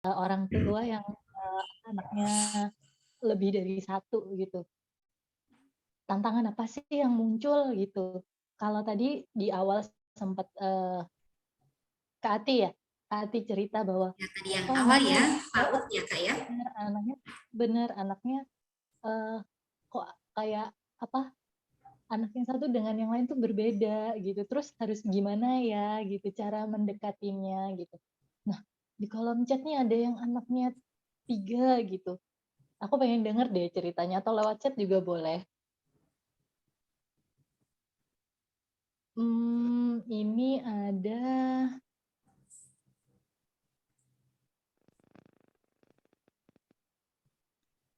orang tua yang anaknya lebih dari satu gitu. Tantangan apa sih yang muncul gitu? Kalau tadi di awal sempat Kak Ati ya, Kak Ati cerita bahwa Ya, tadi yang kok awal anaknya ya, oh, takut ya Kak ya. anaknya eh, kok kayak apa anak yang satu dengan yang lain tuh berbeda gitu. Terus harus gimana ya gitu cara mendekatinya gitu. Nah, di kolom chat nih ada yang anaknya 3 gitu. Aku pengen denger deh ceritanya atau lewat chat juga boleh. Ini ada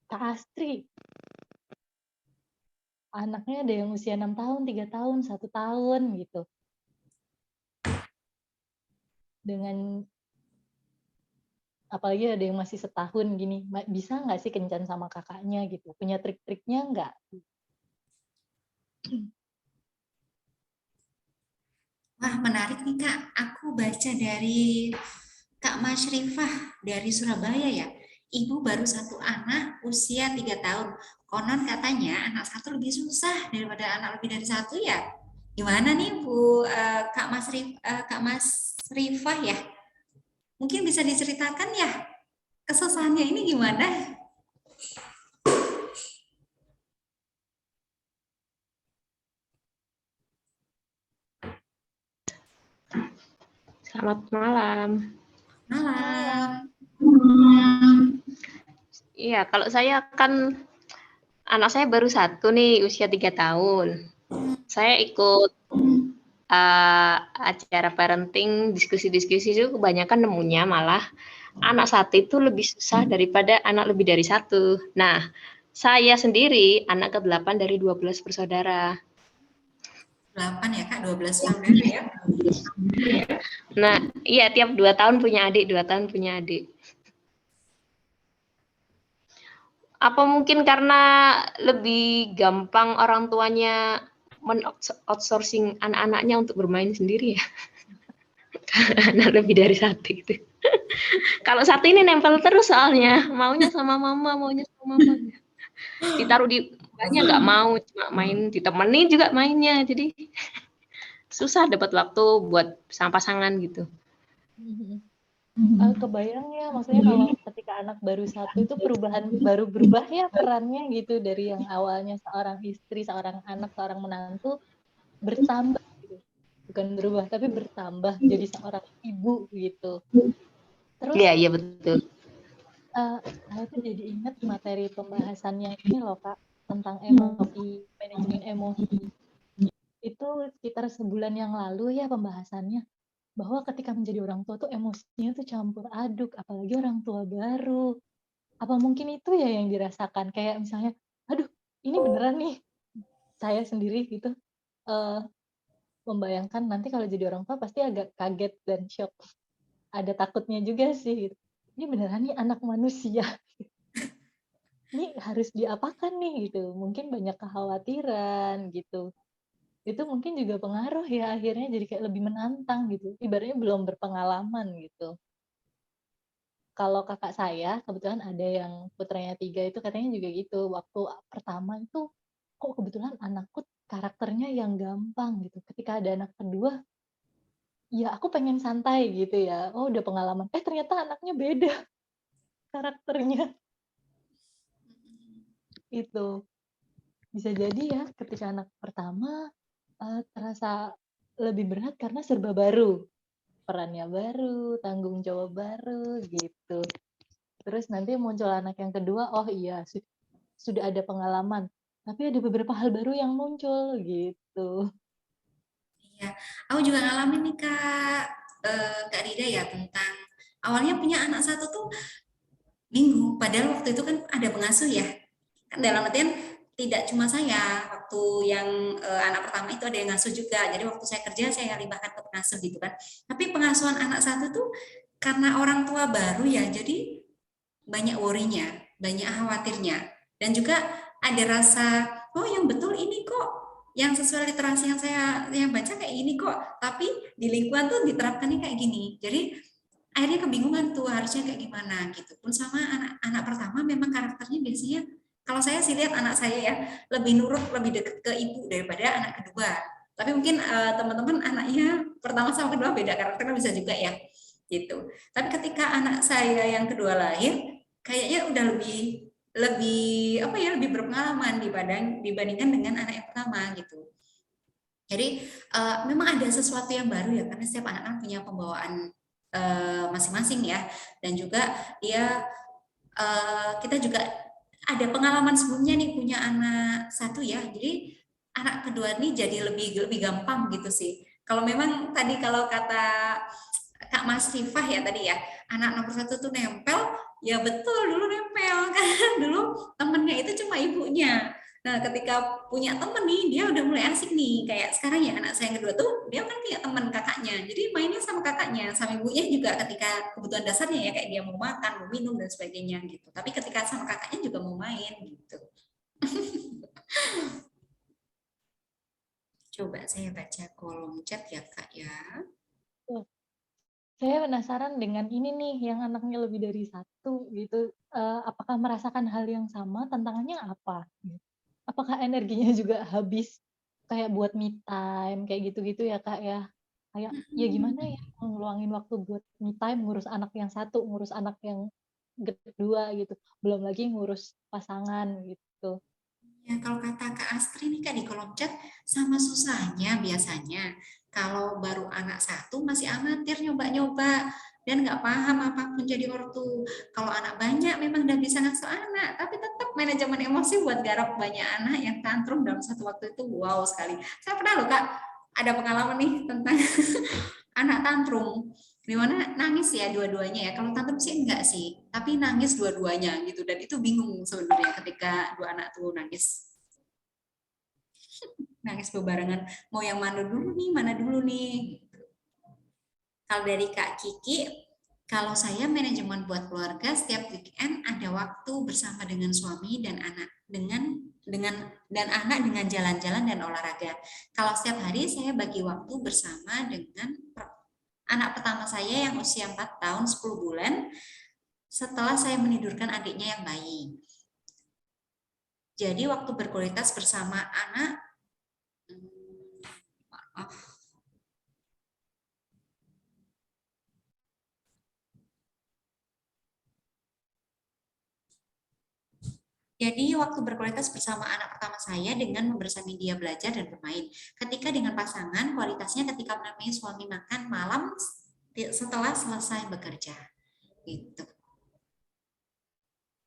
Kak Astri. Anaknya ada yang usia 6 tahun, 3 tahun, 1 tahun gitu. Dengan apalagi ada yang masih setahun gini, bisa nggak sih kencan sama kakaknya gitu? Punya trik-triknya nggak? Wah, menarik nih Kak. Aku baca dari Kak Masrifah dari Surabaya ya. Ibu baru satu anak usia 3 tahun. Konon katanya anak satu lebih susah daripada anak lebih dari satu ya. Gimana nih Bu Kak Masrifah ya? Mungkin bisa diceritakan ya kesusahannya ini gimana? Selamat malam. Malam. Iya, kalau saya kan anak saya baru satu nih, usia 3 tahun. Saya ikut acara parenting, diskusi-diskusi itu kebanyakan nemunya malah anak satu itu lebih susah daripada anak lebih dari satu. Nah, saya sendiri anak ke-8 dari 12 bersaudara. 8 ya Kak, 12 saudara ya. Nah, iya tiap 2 tahun punya adik, 2 tahun punya adik. Apa mungkin karena lebih gampang orang tuanya outsourcing anak-anaknya untuk bermain sendiri ya? Karena lebih dari satu gitu. Kalau satu ini nempel terus soalnya, maunya sama mama, maunya sama mama. Ditaruh di banyak nggak mau, cuma main ditemenin juga mainnya, jadi susah dapat waktu buat sama pasangan gitu. Kebayang ya, maksudnya kalau ketika anak baru satu itu perubahan baru berubah ya perannya gitu dari yang awalnya seorang istri, seorang anak, seorang menantu bertambah gitu. Bukan berubah tapi bertambah jadi seorang ibu gitu. Terus Iya, iya betul. saya tuh jadi ingat materi pembahasannya ini loh Kak tentang emosi, manajemen emosi. Itu sekitar sebulan yang lalu ya pembahasannya. Bahwa ketika menjadi orang tua tuh emosinya tuh campur aduk, apalagi orang tua baru. Apa mungkin itu ya yang dirasakan? Kayak misalnya, aduh ini beneran nih, saya sendiri gitu, membayangkan nanti kalau jadi orang tua pasti agak kaget dan shock. Ada takutnya juga sih gitu. Ini beneran nih anak manusia. Ini harus diapakan nih gitu. Mungkin banyak kekhawatiran gitu. Itu mungkin juga pengaruh ya akhirnya jadi kayak lebih menantang gitu. Ibaratnya belum berpengalaman gitu. Kalau kakak saya kebetulan ada yang putranya 3 itu katanya juga gitu. Waktu pertama itu kok kebetulan anakku karakternya yang gampang gitu. Ketika ada anak kedua, ya aku pengen santai gitu ya. Oh udah pengalaman. Ternyata anaknya beda karakternya itu. Bisa jadi ya ketika anak pertama terasa lebih berat karena serba baru. Perannya baru, tanggung jawab baru gitu. Terus nanti muncul anak yang kedua, oh iya sudah ada pengalaman. Tapi ada beberapa hal baru yang muncul gitu. Iya, aku juga ngalamin nih Kak Rida ya tentang awalnya punya anak satu tuh minggu, padahal waktu itu kan ada pengasuh ya. Kan dalam artian tidak cuma saya, waktu yang anak pertama itu ada yang ngasuh juga. Jadi waktu saya kerja saya limbahkan ke pengasuh gitu kan. Tapi pengasuhan anak satu tuh karena orang tua baru ya, jadi banyak worry-nya, banyak khawatirnya. Dan juga ada rasa, oh yang betul ini kok, yang sesuai literasi yang saya baca kayak gini kok. Tapi di lingkungan tuh diterapkannya kayak gini. Jadi akhirnya kebingungan tuh harusnya kayak gimana gitu. Pun sama anak pertama memang karakternya biasanya, kalau saya sih lihat anak saya ya lebih nurut, lebih deket ke ibu daripada anak kedua. Tapi mungkin teman-teman anaknya pertama sama kedua beda karakternya bisa juga ya gitu. Tapi ketika anak saya yang kedua lahir, kayaknya udah lebih lebih apa ya, lebih berpengalaman dibandingkan dengan anak yang pertama gitu. Jadi memang ada sesuatu yang baru ya, karena setiap anak kan punya pembawaan masing-masing ya, dan juga dia kita juga ada pengalaman sebelumnya nih punya anak satu ya, jadi anak kedua nih jadi lebih lebih gampang gitu sih. Kalau memang tadi kalau kata Kak Mas Rifah ya tadi ya, anak nomor satu tuh nempel, ya betul dulu nempel kan dulu temennya itu cuma ibunya. Nah, ketika punya temen nih, dia udah mulai asik nih. Kayak sekarang ya anak saya yang kedua tuh, dia kan punya teman kakaknya. Jadi mainnya sama kakaknya, sama ibunya juga ketika kebutuhan dasarnya ya, kayak dia mau makan, mau minum, dan sebagainya gitu. Tapi ketika sama kakaknya juga mau main gitu. Coba saya baca kolom chat ya Kak ya. Tuh, saya penasaran dengan ini nih, yang anaknya lebih dari satu gitu. Apakah merasakan hal yang sama? Tantangannya apa? Apakah energinya juga habis kayak buat me time kayak gitu-gitu ya Kak ya? Kayak ya gimana ya ngeluangin waktu buat me time, ngurus anak yang satu, ngurus anak yang kedua gitu. Belum lagi ngurus pasangan gitu. Ya, kalau kata Kak Astri nih Kak di kolom chat, sama susahnya biasanya. Kalau baru anak satu masih amatir nyoba-nyoba dan nggak paham apapun jadi ortu. Kalau anak banyak memang udah bisa ngasuh anak, tapi tetap manajemen emosi buat garap banyak anak yang tantrum dalam satu waktu itu wow sekali. Saya pernah loh Kak, ada pengalaman nih tentang anak tantrum. Di mana nangis ya dua-duanya ya. Kalau tantrum sih enggak sih, tapi nangis dua-duanya gitu, dan itu bingung sebenarnya ketika dua anak tuh nangis bebarengan, mau yang mana dulu nih. Kalau dari Kak Kiki, kalau saya manajemen buat keluarga, setiap weekend ada waktu bersama dengan suami dan anak, dan anak dengan jalan-jalan dan olahraga. Kalau setiap hari saya bagi waktu bersama dengan anak pertama saya yang usia 4 tahun 10 bulan, setelah saya menidurkan adiknya yang bayi. Jadi waktu berkualitas bersama anak, maaf. Jadi waktu berkualitas bersama anak pertama saya dengan membersami dia belajar dan bermain. Ketika dengan pasangan, kualitasnya ketika menemani suami makan malam setelah selesai bekerja. Gitu.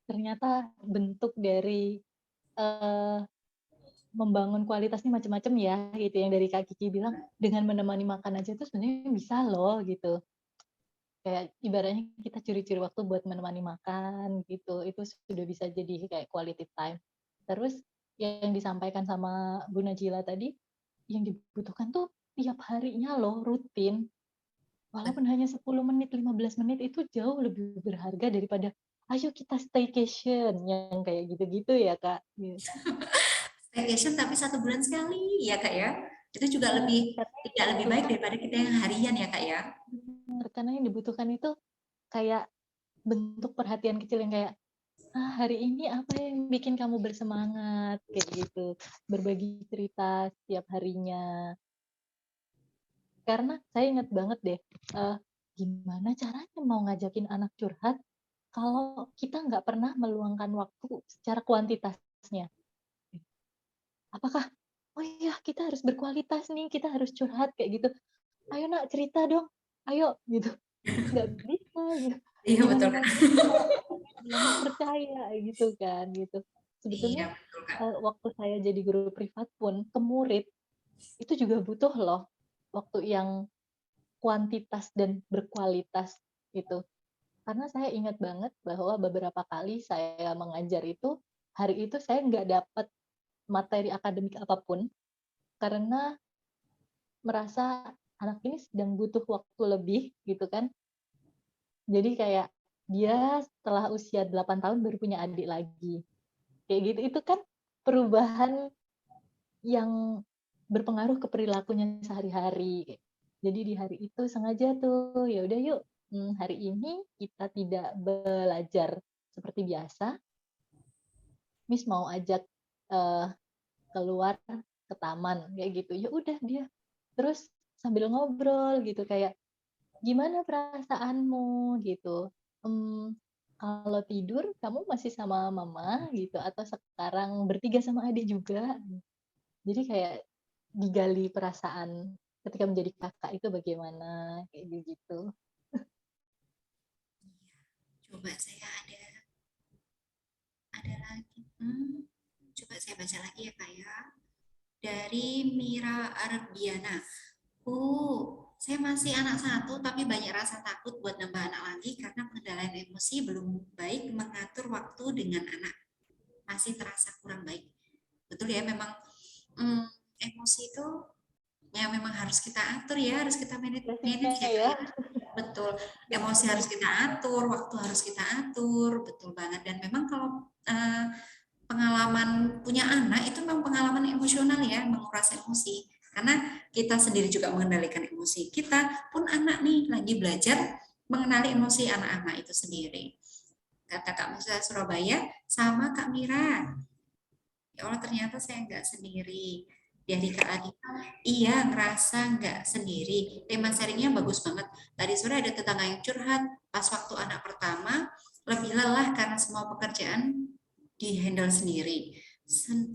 Ternyata bentuk dari membangun kualitasnya macam-macam ya gitu, yang dari Kak Kiki bilang dengan menemani makan aja tuh sebenarnya bisa loh gitu. Kayak ibaratnya kita curi-curi waktu buat menemani makan gitu, itu sudah bisa jadi kayak quality time. Terus yang disampaikan sama Bu Najila tadi, yang dibutuhkan tuh tiap harinya loh, rutin. Walaupun hanya 10 menit, 15 menit itu jauh lebih berharga daripada ayo kita staycation yang kayak gitu-gitu ya Kak. Staycation tapi 1 bulan sekali ya Kak ya. Itu juga Nah, lebih karena yang tidak lebih baik dibutuhkan, daripada kita yang harian ya Kak ya. karena yang dibutuhkan itu kayak bentuk perhatian kecil yang kayak hari ini apa yang bikin kamu bersemangat kayak gitu, berbagi cerita setiap harinya. Karena saya ingat banget deh, gimana caranya mau ngajakin anak curhat kalau kita nggak pernah meluangkan waktu secara kuantitasnya. Apakah oh iya kita harus berkualitas nih, kita harus curhat kayak gitu, ayo nak cerita dong, ayo gitu, nggak bisa gitu, Iya gimana betul mau Kak. cerita, nggak mau percaya gitu kan gitu. Iya Sebetulnya betul Kak. waktu saya jadi guru privat pun ke murid itu juga butuh loh waktu yang kuantitas dan berkualitas gitu. Karena saya ingat banget bahwa beberapa kali saya mengajar itu, hari itu saya nggak dapat materi akademik apapun karena merasa anak ini sedang butuh waktu lebih gitu kan. Jadi kayak dia setelah usia 8 tahun baru punya adik lagi. Kayak gitu itu kan perubahan yang berpengaruh ke perilakunya sehari-hari. Jadi di hari itu sengaja tuh, ya udah yuk hari ini kita tidak belajar seperti biasa, Miss mau ajak keluar ke taman kayak gitu. Ya udah dia terus sambil ngobrol gitu kayak gimana perasaanmu gitu. Kalau tidur kamu masih sama mama gitu atau sekarang bertiga sama adik juga. Jadi kayak digali perasaan ketika menjadi kakak itu bagaimana kayak gitu. Coba saya ada lagi. Coba saya baca lagi ya Kak ya. Dari Mira Ardiana. Saya masih anak satu tapi banyak rasa takut buat nambah anak lagi karena pengendalian emosi belum baik, mengatur waktu dengan anak masih terasa kurang baik. Betul ya, memang emosi itu ya memang harus kita atur ya, harus kita manage ya. Betul, emosi harus kita atur, waktu harus kita atur, betul banget. Dan memang kalau pengalaman punya anak itu memang pengalaman emosional ya, menguras emosi. Karena kita sendiri juga mengendalikan emosi. Kita pun anak nih lagi belajar mengenali emosi anak-anak itu sendiri. Kata Kak Musa Surabaya sama Kak Mira. Ya Allah, ternyata saya nggak sendiri. Dari Kak Adita, iya ngerasa nggak sendiri. Tema sharingnya bagus banget. Tadi sore ada tetangga yang curhat, pas waktu anak pertama, lebih lelah karena semua pekerjaan di-handle sendiri.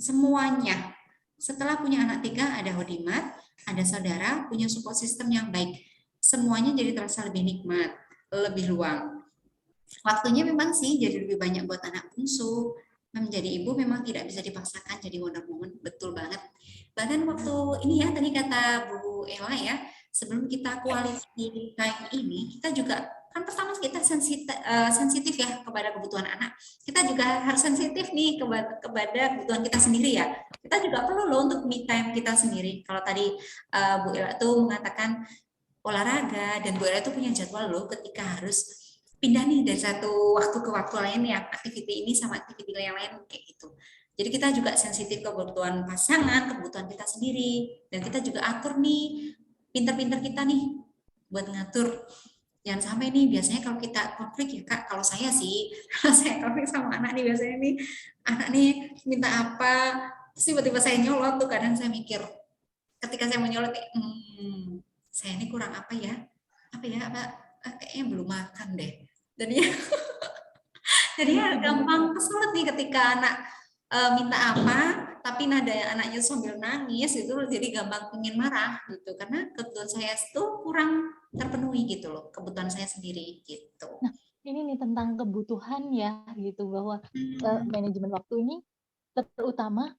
Semuanya. Setelah punya anak 3, ada hodimat, ada saudara, punya support system yang baik. Semuanya jadi terasa lebih nikmat, lebih luang. Waktunya memang sih jadi lebih banyak buat anak bungsu. Menjadi ibu memang tidak bisa dipaksakan jadi wonder woman, betul banget. Bahkan waktu ini ya, tadi kata Bu Ella ya, sebelum kita quality time ini, kita juga, kan pertama kita sensitif ya kepada kebutuhan anak. Kita juga harus sensitif nih kepada kebutuhan kita sendiri ya. Kita juga perlu loh untuk me time kita sendiri. Kalau tadi Bu Ella tuh mengatakan olahraga, dan Bu Ella tuh punya jadwal loh ketika harus pindah nih dari satu waktu ke waktu lain ya, aktiviti ini sama aktiviti yang lain kayak gitu. Jadi kita juga sensitif kebutuhan pasangan, kebutuhan kita sendiri, dan kita juga atur nih, pinter-pinter kita nih buat ngatur. Jangan sampai nih, biasanya kalau kita konflik ya Kak, kalau saya sih, kalau saya konflik sama anak nih, biasanya nih, anak nih minta apa, terus tiba-tiba saya nyolot tuh, kadang saya mikir, ketika saya mau nyolot, saya ini kurang apa ya, kayaknya belum makan deh. Jadi gampang kesulit nih ketika anak minta apa, tapi nada anaknya sambil nangis itu, jadi gampang ingin marah gitu, karena kebutuhan saya itu kurang terpenuhi gitu loh, kebutuhan saya sendiri gitu. Nah, ini nih tentang kebutuhan ya gitu, bahwa manajemen waktu ini terutama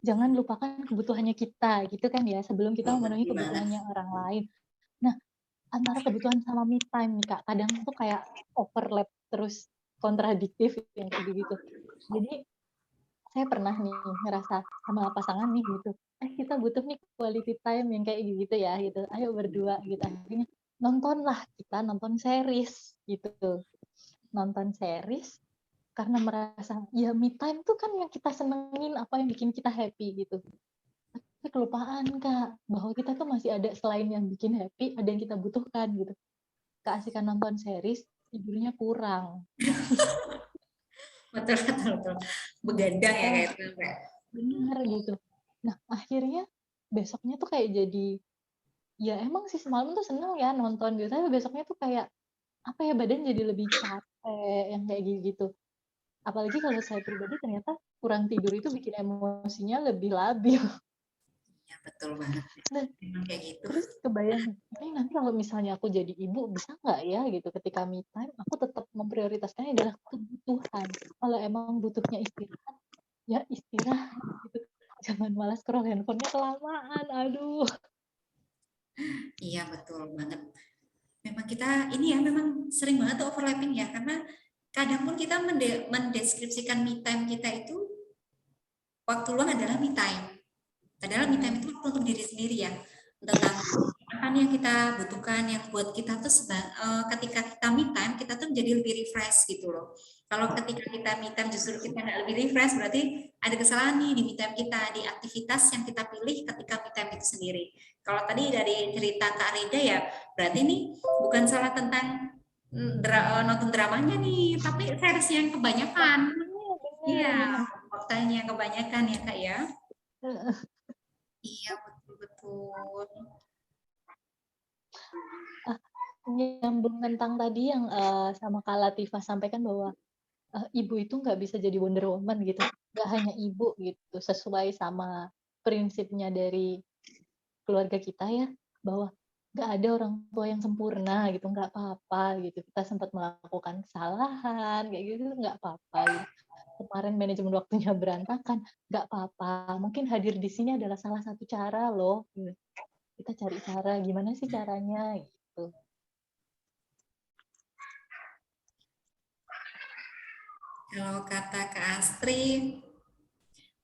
jangan lupakan kebutuhannya kita gitu kan ya, sebelum kita memenuhi kebutuhannya orang lain. Nah, antara kebutuhan sama me time nih Kak, kadang tuh kayak overlap terus kontradiktif yang kayak gitu. Jadi saya pernah nih ngerasa sama pasangan nih gitu, kita butuh nih quality time yang kayak gitu ya gitu, ayo berdua gitu. Akhirnya kita nonton series gitu. Nonton series karena merasa ya me time tuh kan yang kita senengin, apa yang bikin kita happy gitu. Tapi kelupaan Kak, bahwa kita tuh masih ada selain yang bikin happy, ada yang kita butuhkan gitu. Keasikan nonton series, tidurnya kurang. Betul. Begadang ya kayak itu. Bener gitu. Nah, akhirnya besoknya tuh kayak jadi, ya emang sih semalam tuh seneng ya nonton gitu, tapi besoknya tuh kayak, apa ya, badan jadi lebih capek, yang kayak gitu. Apalagi kalau saya pribadi ternyata kurang tidur itu bikin emosinya lebih labil. Ya betul banget. Nah, kayak gitu. terus kebayang, ini nanti kalau misalnya aku jadi ibu, bisa nggak ya gitu, ketika me time, aku tetap memprioritaskannya adalah kebutuhan. Kalau emang butuhnya istirahat, ya istirahat gitu. Jangan malah scroll handphonenya kelamaan, aduh. Iya betul banget. Memang kita ini ya memang sering banget tuh overlapping ya, karena kadang pun kita mendeskripsikan me time kita itu waktu luang adalah me time. Padahal me time itu waktu untuk diri sendiri ya, tentang apa nih yang kita butuhkan, yang buat kita tuh ketika kita me time kita tuh jadi lebih refresh gitu loh. Kalau ketika kita me time justru kita nggak lebih refresh, berarti ada kesalahan nih di me time kita, di aktivitas yang kita pilih ketika me time itu sendiri. Kalau tadi dari cerita Kak Rida ya, berarti nih bukan salah tentang nonton dramanya nih, tapi series yang kebanyakan. Iya, Iya, benar. faktanya yang kebanyakan ya Kak ya. Heeh. Iya, betul-betul. Nyambung tentang tadi yang sama Kak Latifah sampaikan bahwa ibu itu nggak bisa jadi Wonder Woman gitu, nggak hanya ibu gitu, sesuai sama prinsipnya dari keluarga kita ya, bahwa nggak ada orang tua yang sempurna gitu, nggak apa-apa gitu, kita sempat melakukan kesalahan kayak gitu, nggak apa-apa gitu. Kemarin manajemen waktunya berantakan, nggak apa-apa, mungkin hadir di sini adalah salah satu cara loh gitu. Kita cari cara, gimana sih caranya gitu. Kalau kata Kak Astri,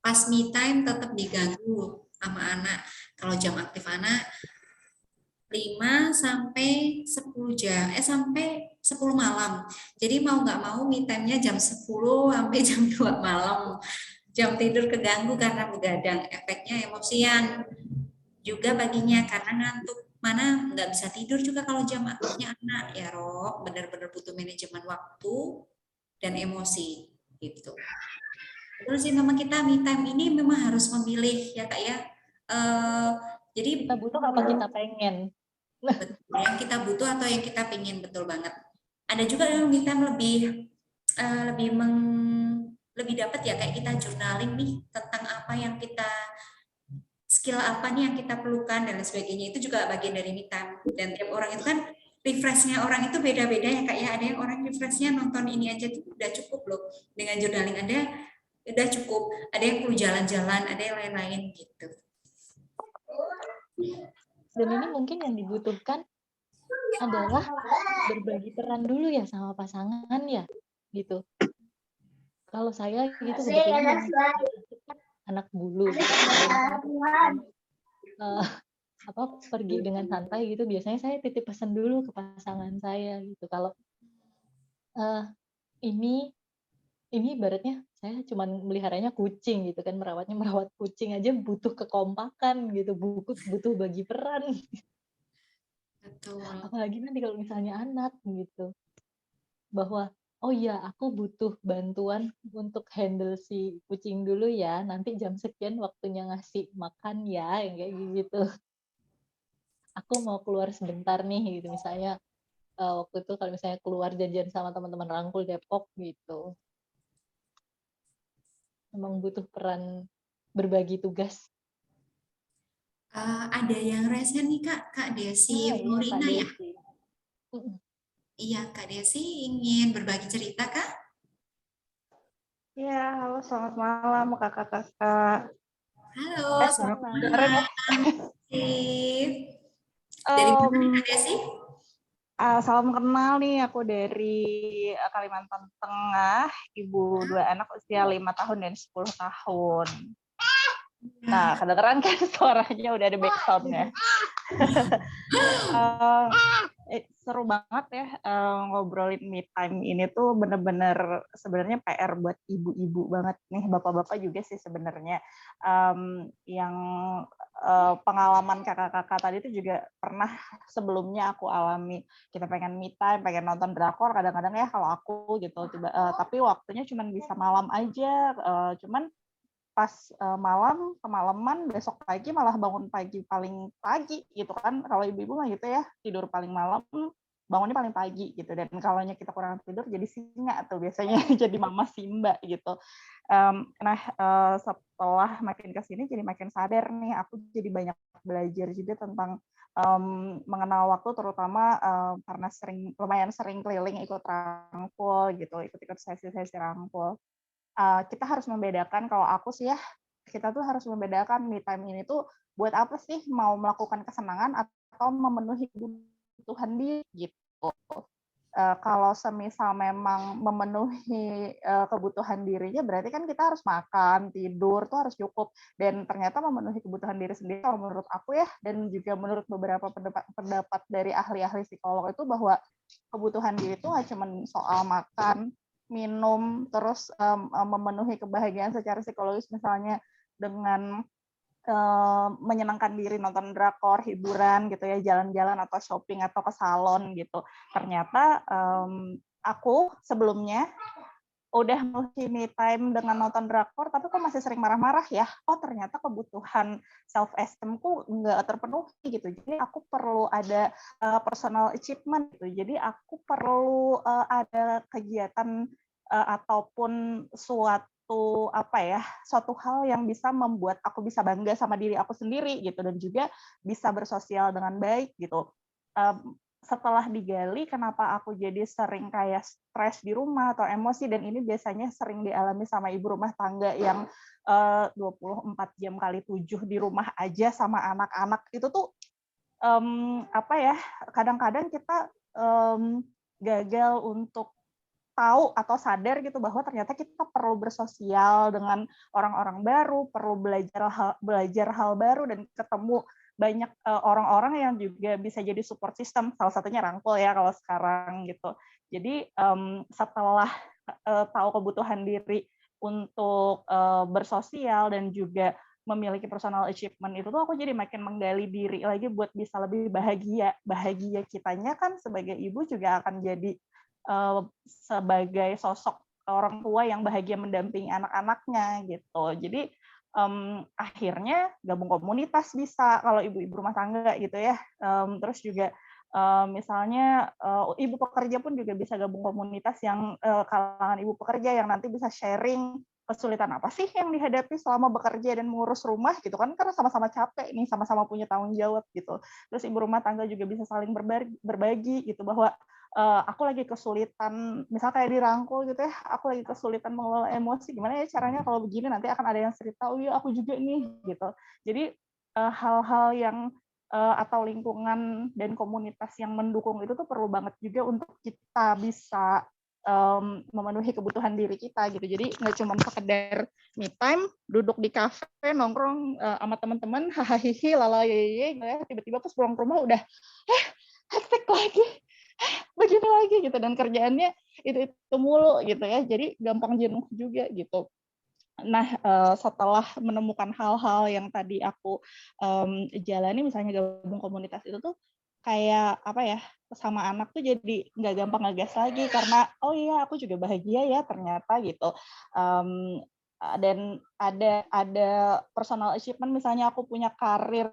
pas me time tetap diganggu sama anak. Kalau jam aktif anak 5 sampai 10 jam, sampai 10 malam. Jadi mau nggak mau me time-nya jam 10 sampai jam 2 malam. Jam tidur keganggu karena begadang, efeknya emosian. Juga baginya karena ngantuk. Mana nggak bisa tidur juga kalau jam aktifnya anak. Ya Rob, benar-benar butuh manajemen waktu dan emosi gitu. Terus sih memang kita me time ini memang harus memilih ya Kak ya. Eh, jadi Kita butuh apa kita pengen. betul, yang kita butuh atau yang kita pengen, betul banget. Ada juga yang me time lebih lebih lebih dapat ya kayak kita journaling nih tentang apa yang kita skill apa nih yang kita perlukan dan lain sebagainya, itu juga bagian dari me time. Dan tiap orang itu kan refreshnya orang itu beda-beda ya Kak ya. Ada yang orang refreshnya nonton ini aja tuh udah cukup loh. Dengan journaling ada udah cukup. Ada yang perlu jalan-jalan, ada yang lain-lain gitu. Dan ini mungkin yang dibutuhkan adalah berbagi peran dulu ya sama pasangan ya gitu. Kalau saya gitu kebetulan anak bulu gitu. Pergi dengan santai gitu, biasanya saya titip pesan dulu ke pasangan saya gitu. Kalau ini ibaratnya saya cuman meliharanya kucing gitu kan, merawat kucing aja butuh kekompakan gitu, butuh bagi peran. Betul. Apalagi nanti kalau misalnya anak gitu. Bahwa oh iya aku butuh bantuan untuk handle si kucing dulu ya, nanti jam sekian waktunya ngasih makan ya, yang kayak gitu. Aku mau keluar sebentar nih gitu misalnya, waktu itu kalau misalnya keluar janjian sama teman-teman rangkul Depok gitu. Memang butuh peran berbagi tugas. Ada yang resen nih Kak Desi Iya Kak Florina ya. Desi. Iya Kak Desi ingin berbagi cerita Kak. Ya, halo selamat malam kakak-kakak. Halo, selamat Kedengeran ya? malam. Dari mana nih Kak Desi? Salam kenal nih, aku dari Kalimantan Tengah, ibu 2 anak usia 5 tahun dan 10 tahun. Nah, kedengeran kan suaranya udah ada backsound-nya. Seru banget ya ngobrolin me time ini tuh bener-bener sebenarnya PR buat ibu-ibu banget nih, bapak-bapak juga sih sebenarnya. Yang pengalaman kakak-kakak tadi itu juga pernah sebelumnya aku alami. Kita pengen me time, pengen nonton drakor kadang-kadang ya kalau aku gitu, tapi waktunya cuma bisa malam aja, cuman pas malam kemalaman besok pagi malah bangun pagi paling pagi gitu kan, kalau ibu-ibu mah gitu ya, tidur paling malam bangunnya paling pagi gitu, dan kalau kita kurang tidur jadi singa tuh biasanya jadi mama Simba gitu. Nah setelah makin kesini jadi makin sadar nih, aku jadi banyak belajar juga tentang mengenal waktu, terutama karena lumayan sering keliling ikut rangkul gitu, ikut sesi-sesi rangkul. Kita harus membedakan, kalau aku sih ya, kita tuh harus membedakan me time ini tuh buat apa sih, mau melakukan kesenangan atau memenuhi kebutuhan diri gitu. kalau semisal memang memenuhi kebutuhan dirinya, berarti kan kita harus makan, tidur tuh harus cukup. Dan ternyata memenuhi kebutuhan diri sendiri, kalau menurut aku ya, dan juga menurut beberapa pendapat dari ahli-ahli psikolog itu bahwa kebutuhan diri itu nggak cuma soal makan, minum, terus memenuhi kebahagiaan secara psikologis, misalnya dengan menyenangkan diri, nonton drakor, hiburan gitu ya, jalan-jalan atau shopping atau ke salon gitu. Ternyata aku sebelumnya udah memenuhi me time dengan nonton drakor, tapi kok masih sering marah-marah ya. Oh ternyata kebutuhan self esteemku nggak terpenuhi gitu. Jadi aku perlu ada personal achievement gitu. Jadi aku perlu ada kegiatan ataupun suatu hal yang bisa membuat aku bisa bangga sama diri aku sendiri gitu, dan juga bisa bersosial dengan baik gitu. Setelah digali kenapa aku jadi sering kayak stres di rumah atau emosi, dan ini biasanya sering dialami sama ibu rumah tangga yang 24 jam kali 7 di rumah aja sama anak-anak, itu tuh kadang-kadang kita gagal untuk tahu atau sadar gitu bahwa ternyata kita perlu bersosial dengan orang-orang baru, perlu belajar hal baru, dan ketemu banyak orang-orang yang juga bisa jadi support system, salah satunya rangkul ya kalau sekarang gitu. Jadi setelah tahu kebutuhan diri untuk bersosial dan juga memiliki personal achievement, itu tuh aku jadi makin menggali diri lagi buat bisa lebih bahagia. Bahagia kitanya kan sebagai ibu juga akan jadi sebagai sosok orang tua yang bahagia mendampingi anak-anaknya gitu. Jadi akhirnya gabung komunitas bisa kalau ibu-ibu rumah tangga gitu ya. Terus juga misalnya ibu pekerja pun juga bisa gabung komunitas yang kalangan ibu pekerja yang nanti bisa sharing kesulitan apa sih yang dihadapi selama bekerja dan mengurus rumah gitu kan, karena sama-sama capek nih, sama-sama punya tanggung jawab gitu. Terus ibu rumah tangga juga bisa saling berbagi gitu, bahwa aku lagi kesulitan, misal kayak dirangkul gitu ya, aku lagi kesulitan mengelola emosi, gimana ya caranya kalau begini, nanti akan ada yang cerita, oh iya aku juga nih gitu. Jadi hal-hal yang atau lingkungan dan komunitas yang mendukung itu tuh perlu banget juga untuk kita bisa memenuhi kebutuhan diri kita gitu. Jadi nggak cuma sekedar me time, duduk di kafe, nongkrong sama teman-teman, hahaha, lala yeye, tiba-tiba pas pulang ke rumah udah hektik lagi, begini lagi gitu, dan kerjaannya itu mulu gitu ya, jadi gampang jenuh juga gitu. Nah setelah menemukan hal-hal yang tadi aku jalani, misalnya gabung komunitas itu tuh kayak sama anak tuh jadi nggak gampang ngegas lagi, karena oh iya aku juga bahagia ya ternyata gitu. Dan ada personal achievement, misalnya aku punya karir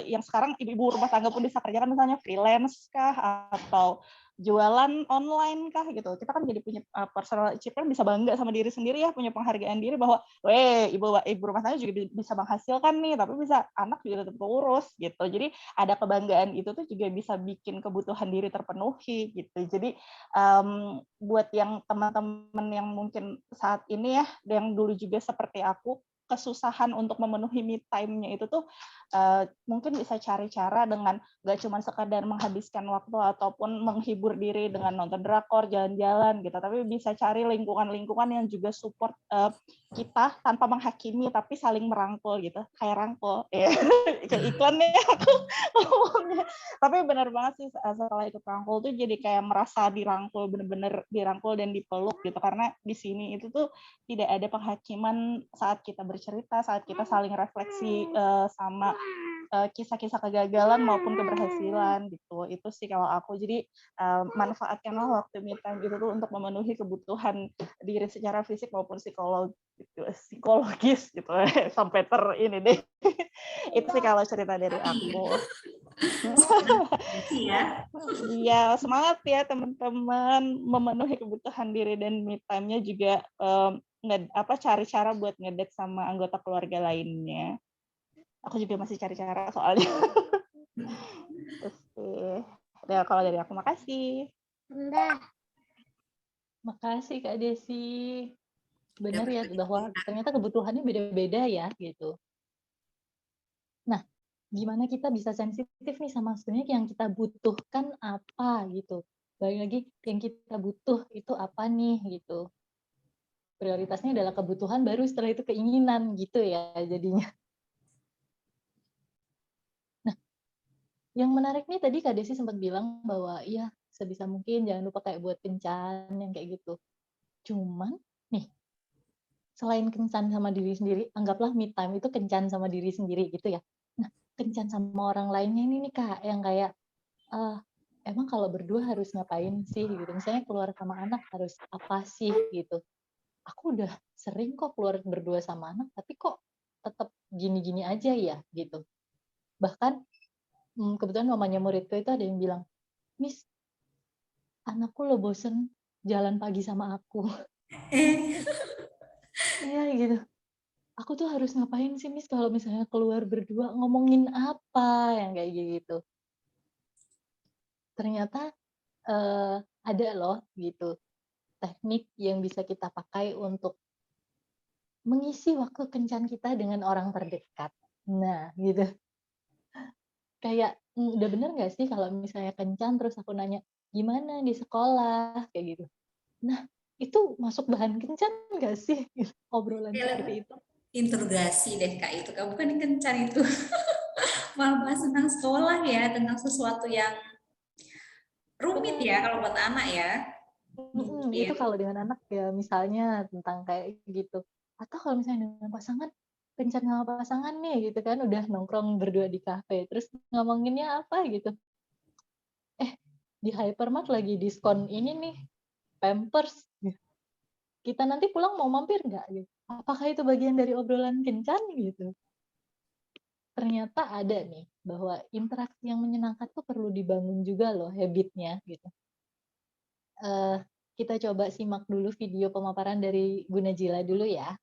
yang sekarang ibu-ibu rumah tangga pun bisa kerjakan, misalnya freelance kah atau jualan online kah gitu. Kita kan jadi punya personal achievement, bisa bangga sama diri sendiri ya, punya penghargaan diri bahwa ibu rumah tangga juga bisa menghasilkan nih, tapi bisa anak juga tetap urus gitu. Jadi ada kebanggaan itu tuh juga bisa bikin kebutuhan diri terpenuhi gitu. Jadi buat yang teman-teman yang mungkin saat ini ya, yang dulu juga seperti aku kesusahan untuk memenuhi me time-nya itu tuh mungkin bisa cari cara dengan gak cuma sekadar menghabiskan waktu ataupun menghibur diri dengan nonton drakor, jalan-jalan gitu, tapi bisa cari lingkungan-lingkungan yang juga support kita tanpa menghakimi, tapi saling merangkul gitu, kayak rangkul ya. Kayak iklan ya aku ngomongnya. Tapi benar banget sih, setelah ikut rangkul tuh jadi kayak merasa dirangkul, bener-bener dirangkul dan dipeluk gitu, karena di sini itu tuh tidak ada penghakiman saat kita bercerita, saat kita saling refleksi sama kisah-kisah kegagalan maupun keberhasilan gitu. Itu sih kalau aku. Jadi manfaatkanlah waktu me time itu tuh untuk memenuhi kebutuhan diri secara fisik maupun psikologis gitu. Sampai ini deh. Itu sih kalau cerita dari aku. Ya. Iya, semangat ya teman-teman, memenuhi kebutuhan diri dan me time-nya juga cari cara buat ngedate sama anggota keluarga lainnya. Aku juga masih cari cara soalnya. Terus ya kalau dari aku makasih. Makasih Kak Desi. Benar ya bahwa ternyata kebutuhannya beda-beda ya gitu. Nah, gimana kita bisa sensitif nih sama sebenarnya yang kita butuhkan apa gitu. balik lagi yang kita butuh itu apa nih gitu. Prioritasnya adalah kebutuhan, baru setelah itu keinginan gitu ya jadinya. Nah, yang menarik nih tadi Kak Desi sempat bilang bahwa iya sebisa mungkin jangan lupa kayak buat kencan yang kayak gitu. Cuman nih, selain kencan sama diri sendiri, anggaplah me time itu kencan sama diri sendiri gitu ya. Nah, kencan sama orang lainnya ini nih Kak, yang kayak emang kalau berdua harus ngapain sih gitu. Misalnya keluar sama anak harus apa sih gitu. Aku udah sering kok keluar berdua sama anak, tapi kok tetap gini-gini aja ya gitu. Bahkan kebetulan mamanya muridku itu ada yang bilang, Miss, anakku lo bosen jalan pagi sama aku. Eh, Iya gitu. Aku tuh harus ngapain sih Miss kalau misalnya keluar berdua, ngomongin apa yang kayak gitu. Ternyata ada loh gitu teknik yang bisa kita pakai untuk mengisi waktu kencan kita dengan orang terdekat. Nah, gitu. Kayak, udah bener nggak sih kalau misalnya kencan terus aku nanya, "Gimana di sekolah?" Kayak gitu. Nah, itu masuk bahan kencan nggak sih? Obrolan kayak seperti itu. interogasi deh Kak itu, Kak. Bukan kencan itu. Malah bahas tentang sekolah ya, tentang sesuatu yang rumit ya Bener. kalau buat anak ya. Itu Mungkin. kalau dengan anak ya misalnya tentang kayak gitu. Atau kalau misalnya dengan pasangan, kencan sama pasangan nih gitu kan, udah nongkrong berdua di kafe, terus ngomonginnya apa gitu, di hypermart lagi diskon ini nih, Pampers. Kita nanti pulang mau mampir nggak? Gitu. Apakah itu bagian dari obrolan kencan gitu? Ternyata ada nih bahwa interaksi yang menyenangkan tuh perlu dibangun juga loh habitnya gitu. Uh, kita coba simak dulu video pemaparan dari Gunajila dulu ya.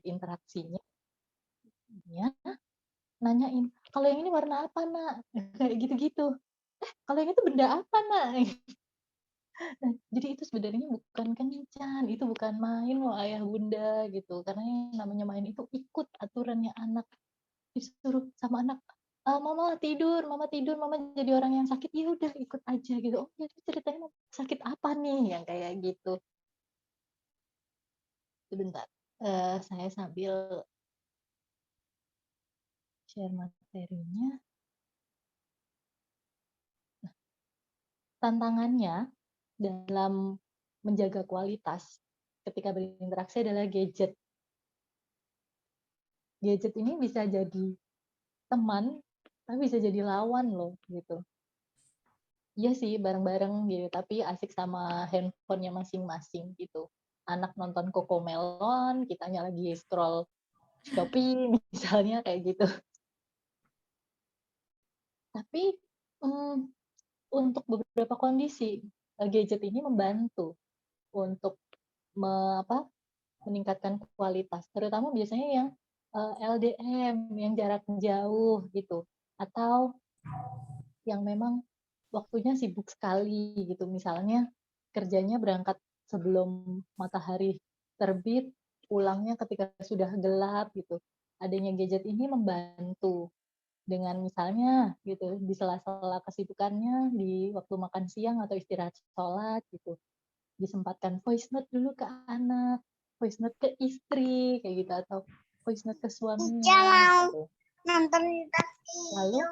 Interaksinya ya, nanyain kalau yang ini warna apa nak, kayak gitu-gitu. Kalau yang itu benda apa nak. Nah, jadi itu sebenarnya bukan kencan, itu bukan main loh ayah bunda gitu. Karena yang namanya main itu ikut aturannya anak. Disuruh sama anak, mama tidur, mama jadi orang yang sakit, ya udah ikut aja gitu. Oh ya ceritanya sakit apa nih yang kayak gitu. Sebentar, saya sambil share materinya. Tantangannya dalam menjaga kualitas ketika berinteraksi adalah gadget. Gadget ini bisa jadi teman, tapi bisa jadi lawan loh gitu. Iya sih bareng-bareng gitu, tapi asik sama handphonenya masing-masing gitu. Anak nonton Cocomelon, kitanya lagi scroll Shopee misalnya kayak gitu. Tapi untuk beberapa kondisi gadget ini membantu untuk meningkatkan kualitas, terutama biasanya yang LDM, yang jarak jauh gitu, atau yang memang waktunya sibuk sekali gitu. Misalnya kerjanya berangkat sebelum matahari terbit, pulangnya ketika sudah gelap gitu. Adanya gadget ini membantu dengan misalnya gitu di sela-sela kesibukannya di waktu makan siang atau istirahat sholat gitu, disempatkan voice note dulu ke anak, voice note ke istri kayak gitu, atau voice note ke suaminya gitu. Nonton Lalu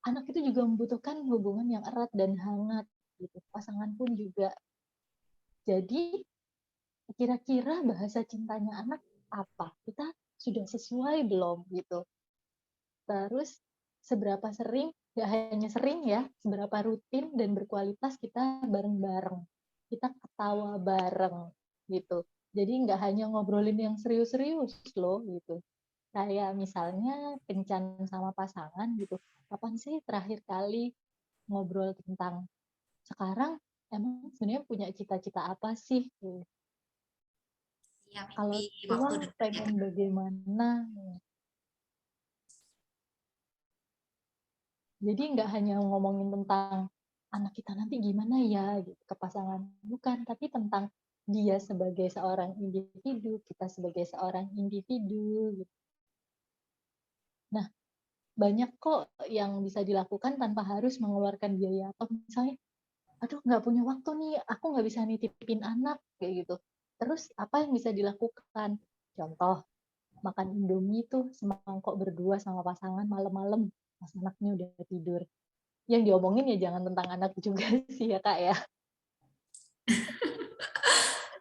anak itu juga membutuhkan hubungan yang erat dan hangat gitu. Pasangan pun juga. Jadi kira-kira bahasa cintanya anak apa? Kita sudah sesuai belum gitu. Terus seberapa sering, gak hanya sering ya, seberapa rutin dan berkualitas kita bareng-bareng. Kita ketawa bareng gitu. Jadi nggak hanya ngobrolin yang serius-serius loh gitu. Kayak misalnya kencan sama pasangan gitu. Kapan sih terakhir kali ngobrol tentang sekarang emang sebenarnya punya cita-cita apa sih? Ya, Kalau mimpi waktu tua dekat ya. pengen bagaimana? Jadi nggak hanya ngomongin tentang anak kita nanti gimana ya gitu, ke pasangan, bukan, tapi tentang dia sebagai seorang individu, kita sebagai seorang individu gitu. Nah, banyak kok yang bisa dilakukan tanpa harus mengeluarkan biaya, atau misalnya, aduh nggak punya waktu nih, aku nggak bisa nitipin anak kayak gitu. Terus apa yang bisa dilakukan? Contoh, makan Indomie tuh semangkok berdua sama pasangan malam-malam pas anaknya udah tidur. Yang diomongin ya jangan tentang anak juga sih ya Kak ya.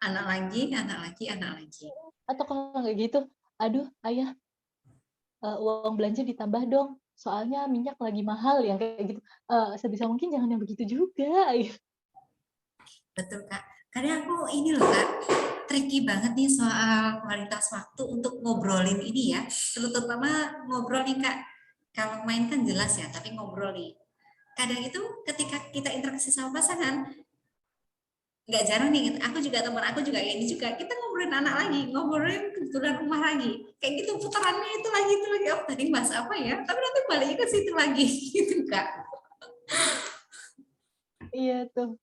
Anak lagi, anak lagi, anak lagi. Atau kalau nggak gitu, aduh ayah uang belanja ditambah dong, soalnya minyak lagi mahal yang kayak gitu. Sebisa mungkin jangan yang begitu juga. Betul, Kak. Kadang aku ini loh, Kak, tricky banget nih soal kualitas waktu untuk ngobrolin ini ya. Terutama ngobrol nih, Kak. Kalau main kan jelas ya, tapi ngobrol nih. Kadang itu ketika kita interaksi sama pasangan, nggak jarang nih, aku juga teman aku juga kayak ini juga. Kita ngobrolin anak lagi, ngobrolin kebetulan rumah lagi. Kayak gitu putarannya itu lagi. Oh, tadi bahas apa ya? Tapi nanti baliknya ke situ lagi, gitu, Kak. Iya tuh,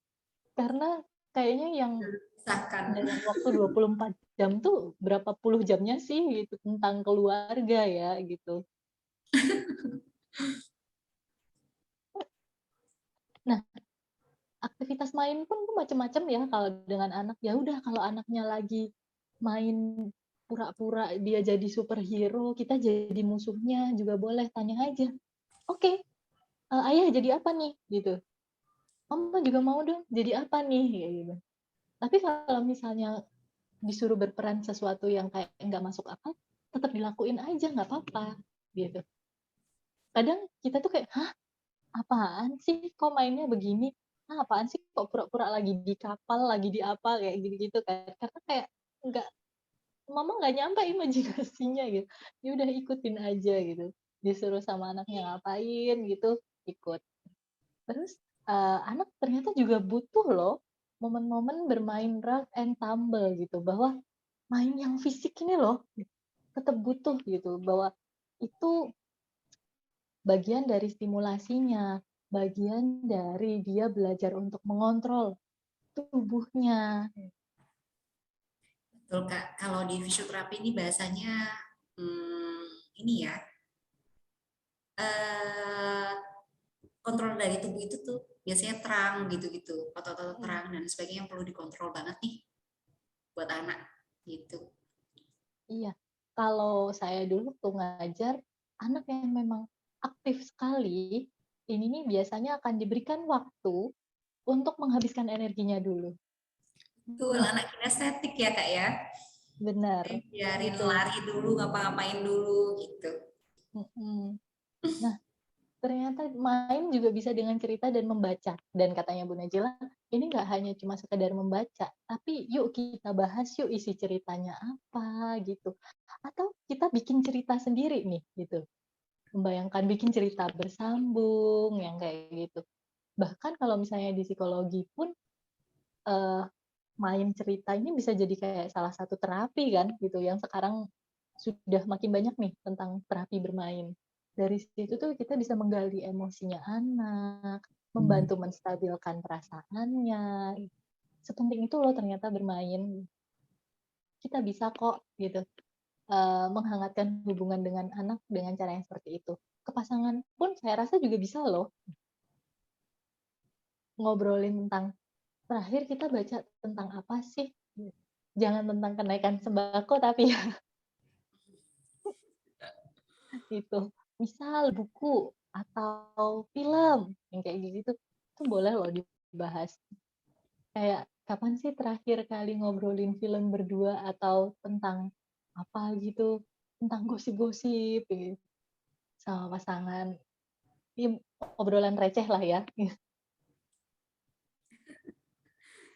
karena kayaknya yang Misalkan. dalam waktu 24 jam tuh berapa puluh jamnya sih gitu tentang keluarga ya gitu. Nah, aktivitas main pun tuh macam-macam ya kalau dengan anak. Ya udah kalau anaknya lagi main pura-pura dia jadi superhero, kita jadi musuhnya juga boleh, tanya aja. Oke, ayah jadi apa nih gitu. Mama juga mau dong jadi apa nih kayak gitu. Tapi kalau misalnya disuruh berperan sesuatu yang kayak nggak masuk akal, tetap dilakuin aja nggak apa-apa gitu. Kadang kita tuh kayak, hah, apaan sih kok mainnya begini? Ah, apaan sih kok pura-pura lagi di kapal, lagi di apa kayak gitu-gitu kan? Karena kayak nggak, mama nggak nyampe imajinasinya gitu. Ya udah ikutin aja gitu. Disuruh sama anaknya ngapain gitu, ikut. Terus anak ternyata juga butuh loh momen-momen bermain rough and tumble gitu, bahwa main yang fisik ini loh tetap butuh gitu, bahwa itu bagian dari stimulasinya, bagian dari dia belajar untuk mengontrol tubuhnya. Betul, Kak. Kalau di fisioterapi ini bahasanya ini ya, eh, kontrol dari tubuh itu tuh biasanya terang gitu-gitu, otot-otot terang dan sebagainya yang perlu dikontrol banget nih buat anak gitu. Iya, kalau saya dulu tuh ngajar anak yang memang aktif sekali, ini nih biasanya akan diberikan waktu untuk menghabiskan energinya dulu. Betul, anak kinestetik ya, Kak ya. Benar, Biarin gitu. lari dulu, ngapa-ngapain dulu gitu. Nah, ternyata main juga bisa dengan cerita dan membaca. Dan katanya Bu Najila, ini nggak hanya cuma sekedar membaca, tapi yuk kita bahas yuk isi ceritanya apa gitu. Atau kita bikin cerita sendiri nih gitu. Membayangkan bikin cerita bersambung yang kayak gitu. Bahkan kalau misalnya di psikologi pun main cerita ini bisa jadi kayak salah satu terapi kan gitu, yang sekarang sudah makin banyak nih tentang terapi bermain. Dari situ tuh kita bisa menggali emosinya anak, membantu menstabilkan perasaannya. Sepenting itu loh ternyata bermain. Kita bisa kok gitu menghangatkan hubungan dengan anak dengan cara yang seperti itu. Ke pasangan pun saya rasa juga bisa loh ngobrolin tentang terakhir kita baca tentang apa sih? Jangan tentang kenaikan sembako tapi ya itu. Misal buku atau film yang kayak gitu itu boleh loh dibahas. Kayak kapan sih terakhir kali ngobrolin film berdua atau tentang apa gitu, tentang gosip-gosip gitu sama pasangan. Ini obrolan receh lah ya.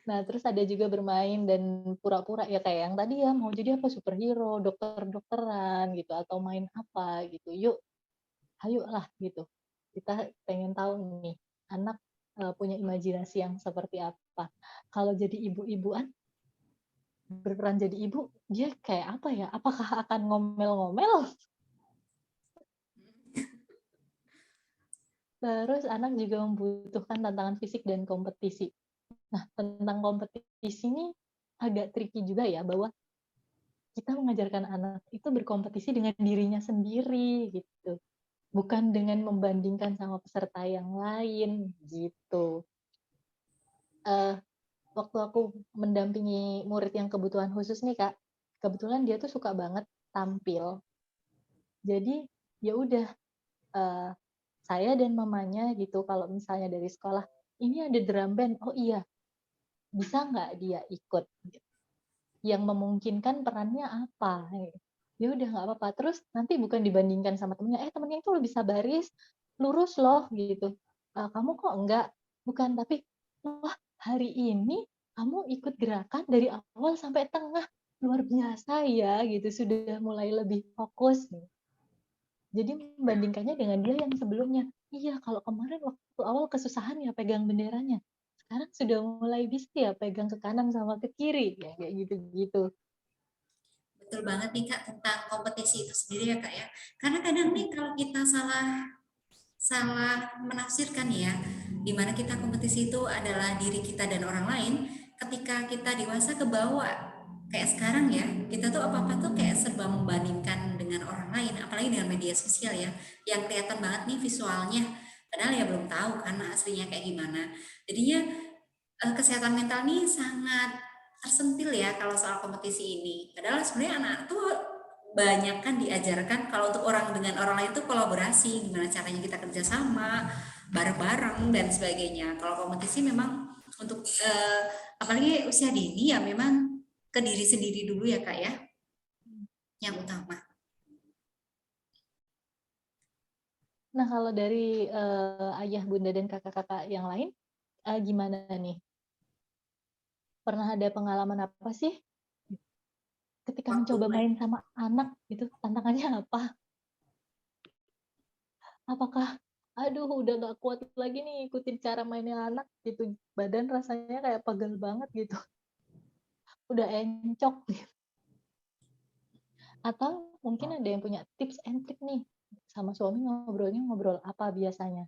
Nah, terus ada juga bermain dan pura-pura ya kayak yang tadi ya, mau jadi apa superhero, dokter-dokteran gitu atau main apa gitu. Yuk, ayolah gitu. Kita pengen tahu nih, anak punya imajinasi yang seperti apa. Kalau jadi ibu-ibuan, berperan jadi ibu, dia kayak apa ya? Apakah akan ngomel-ngomel? Terus anak juga membutuhkan tantangan fisik dan kompetisi. Nah, tentang kompetisi ini agak tricky juga ya, bahwa kita mengajarkan anak itu berkompetisi dengan dirinya sendiri gitu. Bukan dengan membandingkan sama peserta yang lain gitu. Waktu aku mendampingi murid yang kebutuhan khusus nih Kak, kebetulan dia tuh suka banget tampil. Jadi ya udah saya dan mamanya gitu, kalau misalnya dari sekolah, ini ada drum band, oh iya, bisa nggak dia ikut? Yang memungkinkan perannya apa? Ya udah nggak apa-apa. Terus nanti bukan dibandingkan sama temennya, temennya itu lebih bisa baris, lurus loh gitu. Kamu kok enggak? Bukan, tapi wah hari ini kamu ikut gerakan dari awal sampai tengah, luar biasa ya gitu, sudah mulai lebih fokus. Jadi membandingkannya dengan dia yang sebelumnya. Iya, kalau kemarin waktu awal kesusahan ya pegang benderanya. Sekarang sudah mulai bisa ya pegang ke kanan sama ke kiri. Ya, kayak gitu-gitu. Betul banget nih Kak tentang kompetisi itu sendiri ya Kak ya. Karena kadang nih kalau kita salah menafsirkan ya, di mana kita kompetisi itu adalah diri kita dan orang lain, ketika kita dewasa ke bawah kayak sekarang ya, kita tuh apa-apa tuh kayak serba membandingkan dengan orang lain, apalagi dengan media sosial ya, yang kelihatan banget nih visualnya, padahal ya belum tahu kan aslinya kayak gimana. Jadinya kesehatan mental nih sangat tersentil ya kalau soal kompetisi ini. Padahal sebenarnya anak tuh banyak kan diajarkan kalau untuk orang dengan orang lain itu kolaborasi, gimana caranya kita kerjasama, bareng-bareng dan sebagainya. Kalau kompetisi memang untuk apalagi usia dini ya memang ke diri sendiri dulu ya Kak ya, yang utama. Nah, kalau dari ayah, bunda, dan kakak-kakak yang lain, gimana nih? Pernah ada pengalaman apa sih ketika mencoba main sama anak gitu, tantangannya apa? Apakah aduh udah gak kuat lagi nih ikutin cara mainnya anak gitu, badan rasanya kayak pegel banget gitu, udah encok gitu. Atau mungkin ada yang punya tips and trick nih, sama suami ngobrol apa biasanya?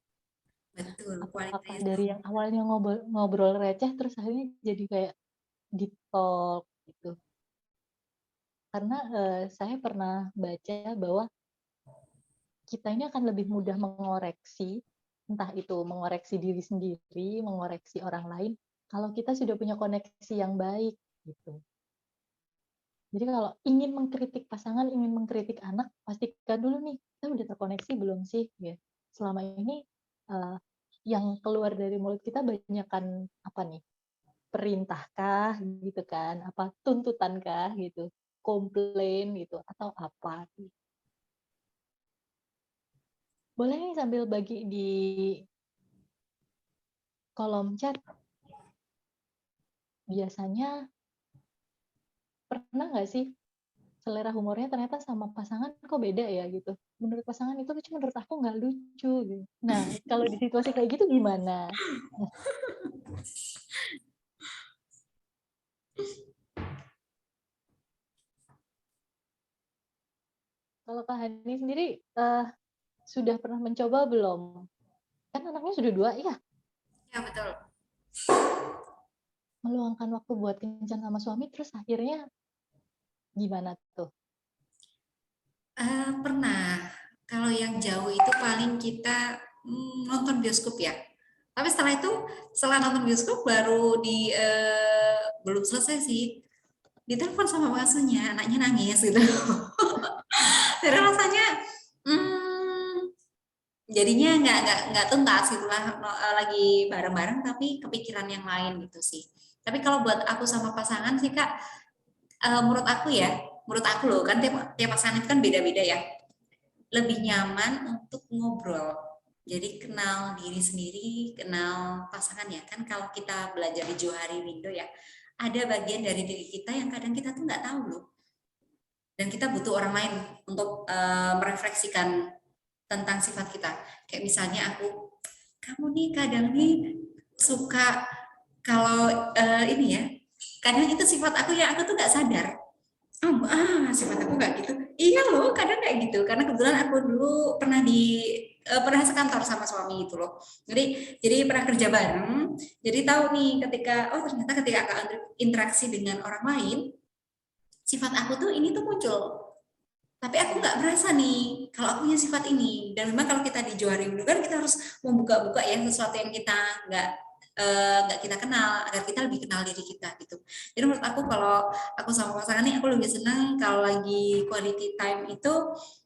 Betul, Apakah dari yang awalnya ngobrol receh terus akhirnya jadi kayak deep talk gitu? Karena saya pernah baca bahwa kita ini akan lebih mudah mengoreksi, entah itu mengoreksi diri sendiri, mengoreksi orang lain, kalau kita sudah punya koneksi yang baik gitu. Jadi kalau ingin mengkritik pasangan, ingin mengkritik anak, pastikan dulu nih, kita udah terkoneksi belum sih? Ya. Selama ini yang keluar dari mulut kita banyakkan apa nih? Perintahkah gitu kan? Apa tuntutankah gitu? Komplain gitu atau apa? Boleh nih sambil bagi di kolom chat. Biasanya pernah nggak sih selera humornya ternyata sama pasangan kok beda ya gitu. Menurut pasangan itu lucu, menurut aku nggak lucu gitu. Nah, kalau di situasi kayak gitu gimana? Kalau Kak Hani sendiri sudah pernah mencoba belum? Kan anaknya sudah 2 ya? Ya betul. Meluangkan waktu buat kencan sama suami, terus akhirnya gimana tuh? Pernah. Kalau yang jauh itu paling kita nonton bioskop ya. Tapi setelah nonton bioskop baru belum selesai sih. Ditelepon sama bapaknya, anaknya nangis gitu. Jadi rasanya jadinya nggak tuntas gitulah, lagi bareng-bareng tapi kepikiran yang lain gitu sih. Tapi kalau buat aku sama pasangan sih Kak, menurut aku loh kan tiap pasangan itu kan beda-beda ya. Lebih nyaman untuk ngobrol. Jadi kenal diri sendiri, kenal pasangan ya. Kan kalau kita belajar di Johari Window ya, ada bagian dari diri kita yang kadang kita tuh nggak tahu loh. Dan kita butuh orang lain untuk merefleksikan tentang sifat kita. Kayak misalnya kamu nih kadang nih suka kalau ini ya, kadang itu sifat aku yang aku tuh nggak sadar. Sifat aku nggak gitu. Iya loh, kadang kayak gitu. Karena kebetulan aku dulu pernah di pernah sekantor sama suami gitu loh. Jadi pernah kerja bareng. Jadi tahu nih ketika ternyata ketika aku interaksi dengan orang lain, sifat aku tuh ini tuh muncul. Tapi aku nggak merasa nih kalau aku punya sifat ini. Dan memang kalau kita di Johari dulu kan kita harus membuka-buka ya sesuatu yang kita nggak kita kenal agar kita lebih kenal diri kita gitu. Jadi menurut aku kalau aku sama pasangan nih aku lebih senang kalau lagi quality time itu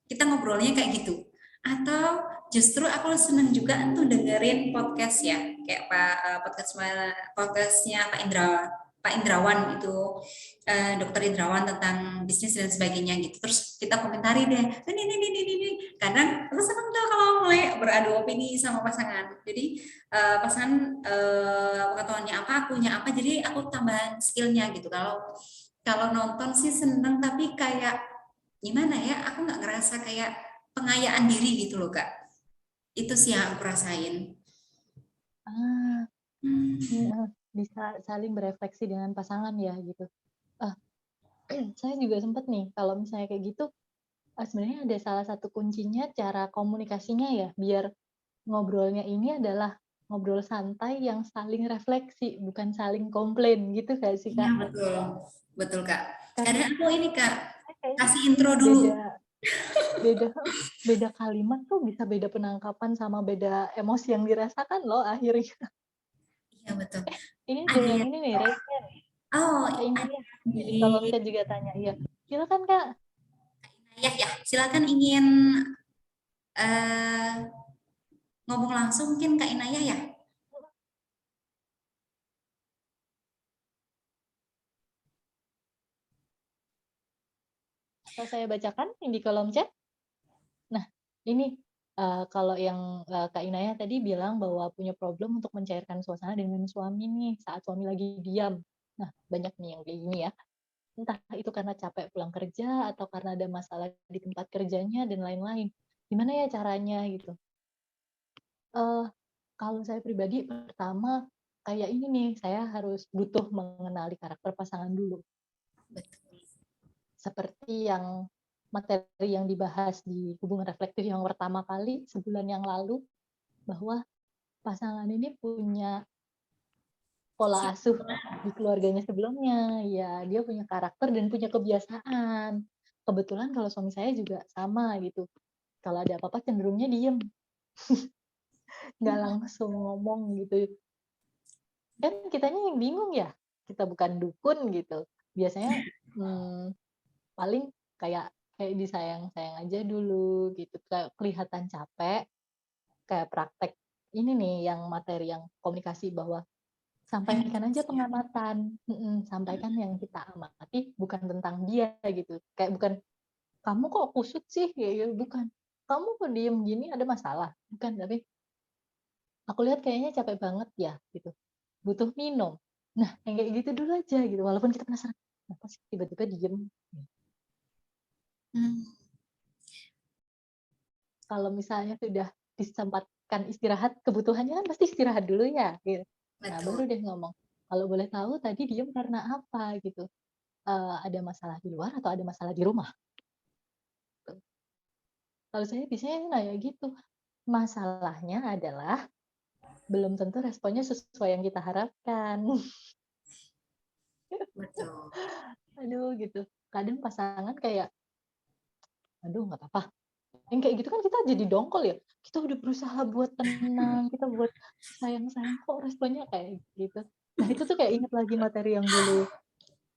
kita ngobrolnya kayak gitu. Atau justru aku senang juga tuh dengerin podcast ya kayak podcastnya Pak Indrawan itu Dokter Indrawan tentang bisnis dan sebagainya gitu. Terus kita komentari deh, ini. Kadang aku senang tuh kalau mulai beradu opini sama pasangan. Jadi pasangan pengetahuannya apa, akunya apa, jadi aku tambahan skillnya gitu. Kalau nonton sih seneng, tapi kayak gimana ya? Aku nggak ngerasa kayak pengayaan diri gitu loh kak. Itu sih yang aku rasain. Bisa saling berefleksi dengan pasangan ya gitu. Saya juga sempat nih kalau misalnya kayak gitu, sebenarnya ada salah satu kuncinya cara komunikasinya ya, biar ngobrolnya ini adalah ngobrol santai yang saling refleksi, bukan saling komplain gitu gak sih Kak? Iya betul Kak. Kadang aku ini Kak, Kayaknya kasih intro dulu. Beda kalimat tuh bisa beda penangkapan sama beda emosi yang dirasakan loh akhirnya. Iya betul. Ini ada yang ini nih, Regen. Jadi kalau saya juga tanya, iya. Silakan Kak. Ya, silakan ingin ngomong langsung mungkin Kak Inayah ya. Atau saya bacakan di kolom chat. Nah, ini kalau yang Kak Inayah tadi bilang bahwa punya problem untuk mencairkan suasana dengan suami nih saat suami lagi diam. Nah, banyak nih yang kayak gini ya. Entah itu karena capek pulang kerja atau karena ada masalah di tempat kerjanya dan lain-lain. Gimana ya caranya gitu? Kalau saya pribadi pertama kayak ini nih, saya harus butuh mengenali karakter pasangan dulu. Betul. Seperti yang materi yang dibahas di hubungan reflektif yang pertama kali sebulan yang lalu, bahwa pasangan ini punya pola asuh di keluarganya sebelumnya, ya dia punya karakter dan punya kebiasaan. Kebetulan kalau suami saya juga sama gitu. Kalau ada apa-apa cenderungnya diem. Nggak langsung ngomong gitu. Kan kitanya yang bingung ya. Kita bukan dukun gitu. Biasanya paling kayak disayang-sayang aja dulu gitu. Kayak kelihatan capek. Kayak praktek ini nih yang materi yang komunikasi bahwa sampaikan aja pengamatan, sampaikan yang kita amati bukan tentang dia gitu. Kayak bukan kamu kok kusut sih, ya bukan. Kamu kok diem gini ada masalah, bukan. Tapi aku lihat kayaknya capek banget ya gitu, butuh minum. Nah yang kayak gitu dulu aja gitu. Walaupun kita penasaran, kenapa sih tiba-tiba diem? Kalau misalnya sudah disempatkan istirahat, kebutuhannya kan pasti istirahat dulu ya. Gitu. Nah baru deh ngomong. Kalau boleh tahu tadi diem karena apa gitu? Ada masalah di luar atau ada masalah di rumah? Kalau saya biasanya kayak gitu. Masalahnya adalah belum tentu responnya sesuai yang kita harapkan. Betul. Aduh gitu. Kadang pasangan kayak, aduh nggak apa-apa. Yang kayak gitu kan kita jadi dongkol ya. Kita udah berusaha buat tenang, kita buat sayang-sayang kok responnya kayak gitu. Nah itu tuh kayak ingat lagi materi yang dulu.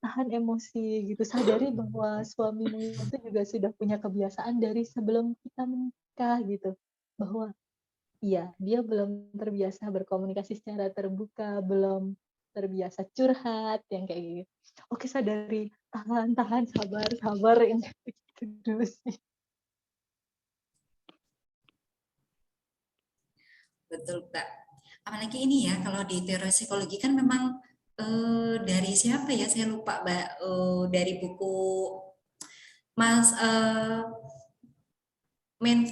Tahan emosi gitu. Sadari bahwa suamimu itu juga sudah punya kebiasaan dari sebelum kita menikah gitu. Bahwa iya, dia belum terbiasa berkomunikasi secara terbuka, belum terbiasa curhat, yang kayak gitu. Oke, sadari, tahan, sabar, yang kayak gitu dulu sih. Betul Kak. Apalagi ini ya kalau di teori psikologi kan memang dari siapa ya saya lupa Mbak dari buku Mas Man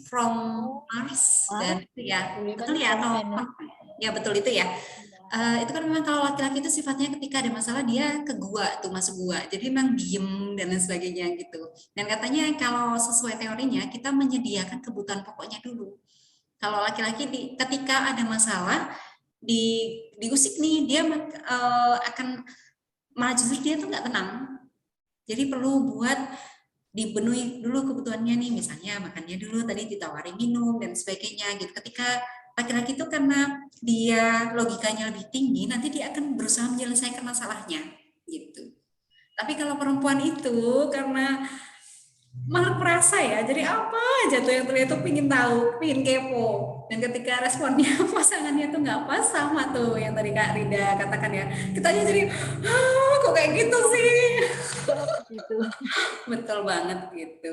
from Mars dan itu ya betul ya atau ya betul itu ya Itu kan memang kalau laki-laki itu sifatnya ketika ada masalah dia ke gua tuh, masuk gua. Jadi memang diem dan lain sebagainya gitu. Dan katanya kalau sesuai teorinya kita menyediakan kebutuhan pokoknya dulu. Kalau laki-laki ketika ada masalah diusik nih dia akan malah justru dia tuh nggak tenang. Jadi perlu buat dipenuhi dulu kebutuhannya nih, misalnya makannya dulu, tadi ditawari minum dan sebagainya gitu. Ketika laki-laki itu karena dia logikanya lebih tinggi, nanti dia akan berusaha menyelesaikan masalahnya gitu. Tapi kalau perempuan itu karena malah perasa ya, jadi apa aja tuh yang terlihat tuh pingin tahu, pingin kepo. Dan ketika responnya pasangannya tuh nggak pas sama tuh yang tadi Kak Rida katakan ya, kita aja jadi, kok kayak gitu sih? Gitu. Betul banget gitu.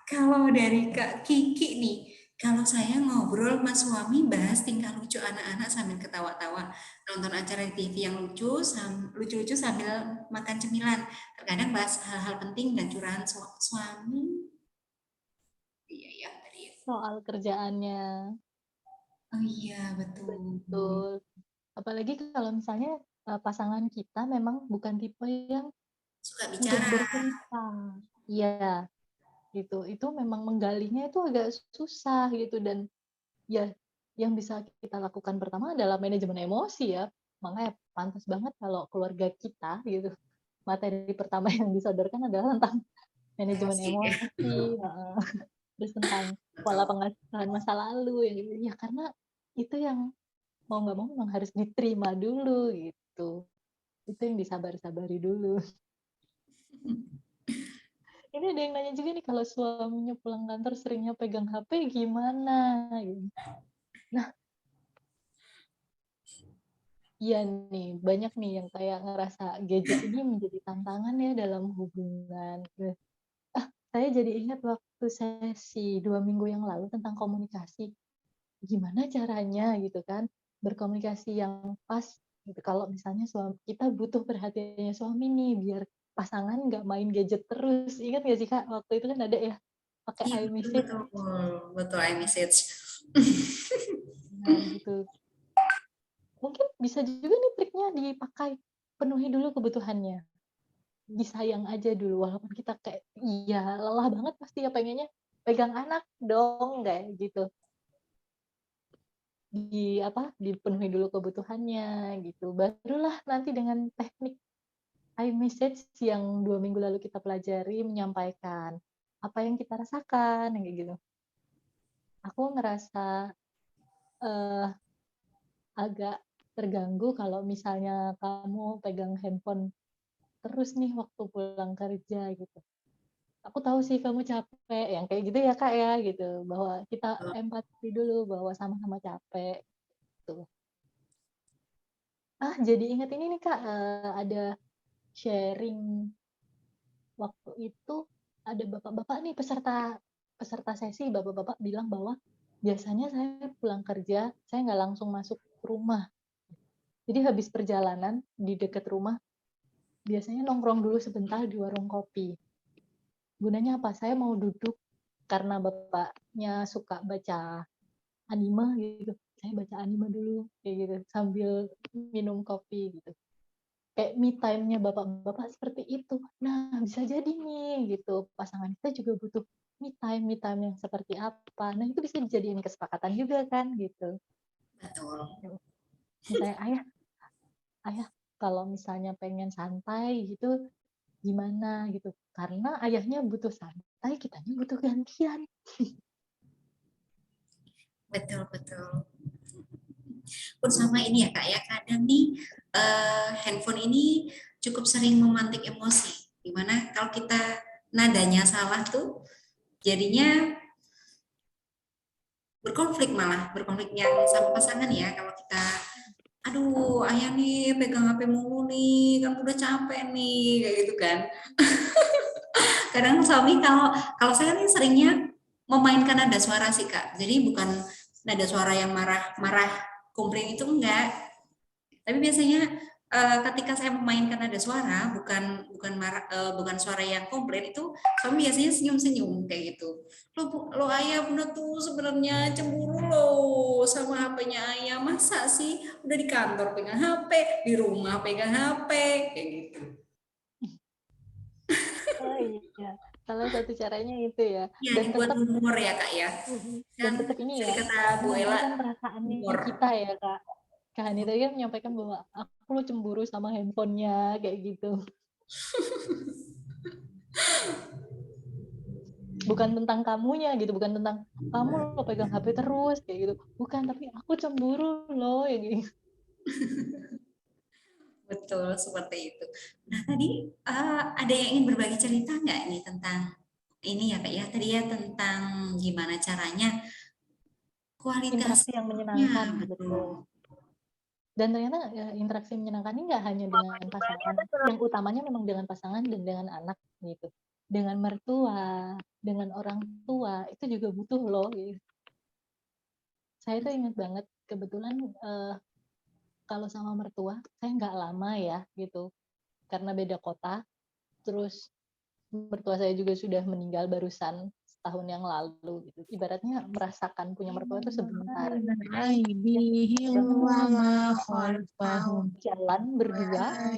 Kalau dari Kak Kiki nih, kalau saya ngobrol sama suami bahas tingkah lucu anak-anak sambil ketawa-tawa, nonton acara di TV yang lucu-lucu sambil makan cemilan, terkadang bahas hal-hal penting dan curahan suami. Iya ya tadi. Soal kerjaannya. Oh iya betul. Betul. Apalagi kalau misalnya pasangan kita memang bukan tipe yang Suka mudah bicara. bercerita. Iya, gitu. Itu memang menggalinya itu agak susah gitu, dan ya yang bisa kita lakukan pertama adalah manajemen emosi ya. Makanya pantas banget kalau keluarga kita gitu, materi pertama yang disodorkan adalah tentang manajemen emosi, terus tentang pola pengasuhan masa lalu yang gitu. Ya karena itu yang mau nggak mau memang harus diterima dulu gitu. Itu yang disabar-sabari dulu. Ini ada yang nanya juga nih, kalau suaminya pulang kantor seringnya pegang HP gimana? Nah, iya nih, banyak nih yang kayak ngerasa gadget ini menjadi tantangan ya dalam hubungan. Saya jadi ingat waktu sesi 2 minggu yang lalu tentang komunikasi. Gimana caranya gitu kan, berkomunikasi yang pas gitu. Kalau misalnya kita butuh perhatiannya suami nih, biar pasangan nggak main gadget terus. Ingat nggak sih Kak, waktu itu kan ada ya, pakai Iya iMessage. betul iMessage. Nah gitu. Mungkin bisa juga nih triknya dipakai, penuhi dulu kebutuhannya. Disayang aja dulu, walaupun kita kayak, iya lelah banget pasti ya pengennya pegang anak dong, kayak gitu. Dipenuhi dulu kebutuhannya gitu. Barulah nanti dengan teknik iMessage yang 2 minggu lalu kita pelajari menyampaikan apa yang kita rasakan, kayak gitu. Aku ngerasa agak terganggu kalau misalnya kamu pegang handphone terus nih waktu pulang kerja gitu. Aku tahu sih kamu capek, yang kayak gitu ya Kak ya gitu, bahwa kita empati dulu bahwa sama-sama capek gitu. Jadi ingat ini nih Kak, ada sharing waktu itu, ada bapak-bapak nih peserta sesi, bapak-bapak bilang bahwa biasanya saya pulang kerja, saya nggak langsung masuk rumah. Jadi habis perjalanan di dekat rumah, biasanya nongkrong dulu sebentar di warung kopi. Gunanya apa? Saya mau duduk karena bapaknya suka baca anime gitu. Saya baca anime dulu kayak gitu sambil minum kopi gitu. Kayak me time-nya bapak-bapak seperti itu. Nah, bisa jadi nih gitu. Pasangan kita juga butuh me time yang seperti apa. Nah, itu bisa dijadiin kesepakatan juga kan gitu. Betul. Misalnya ayah kalau misalnya pengen santai gitu gimana gitu. Karena ayahnya butuh santai, kitanya butuh gantian. Betul. Pun sama ini ya Kak ya, kadang nih handphone ini cukup sering memantik emosi. Dimana kalau kita nadanya salah tuh jadinya berkonflik yang sama pasangan ya. Kalau kita, aduh ayah nih pegang HP mulu nih, kan udah capek nih, kayak gitu kan. Kadang suami kalau saya nih seringnya memainkan nada suara sih Kak. Jadi bukan nada suara yang marah komplain itu enggak. Tapi biasanya ketika saya memainkan nada suara, bukan suara yang komplain, itu suami biasanya senyum-senyum kayak gitu. Lo ayah bunda tuh sebenarnya cemburu lo sama HP-nya ayah. Masa sih udah di kantor pegang HP, di rumah pegang HP kayak gitu. Oh iya, salah satu caranya itu ya. Ya Dan dibuat tetap humor ya kak ya. dan Kan tetap ini jadi ya, kata Bu Ella, menyampaikan perasaannya humor. kita ya Kak. Kak Hani tadi kan menyampaikan bahwa aku lo cemburu sama handphonenya kayak gitu. Bukan tentang kamunya gitu, bukan tentang kamu lo pegang HP terus kayak gitu. Bukan, tapi aku cemburu loh ya gitu. Betul, seperti itu. Nah, tadi ada yang ingin berbagi cerita nggak nih tentang ini ya Kak ya? Tadi ya tentang gimana caranya Interaksi yang kualitasnya, menyenangkan, betul. betul. Dan ternyata interaksi menyenangkan ini nggak hanya dengan pasangan. Yang utamanya memang dengan pasangan dan dengan anak gitu. Dengan mertua, dengan orang tua, itu juga butuh loh gitu. Saya tuh ingat banget, kebetulan kalau sama mertua, saya nggak lama ya gitu. Karena beda kota, terus mertua saya juga sudah meninggal barusan setahun yang lalu gitu. Ibaratnya merasakan punya mertua itu sebentar. Jalan berdua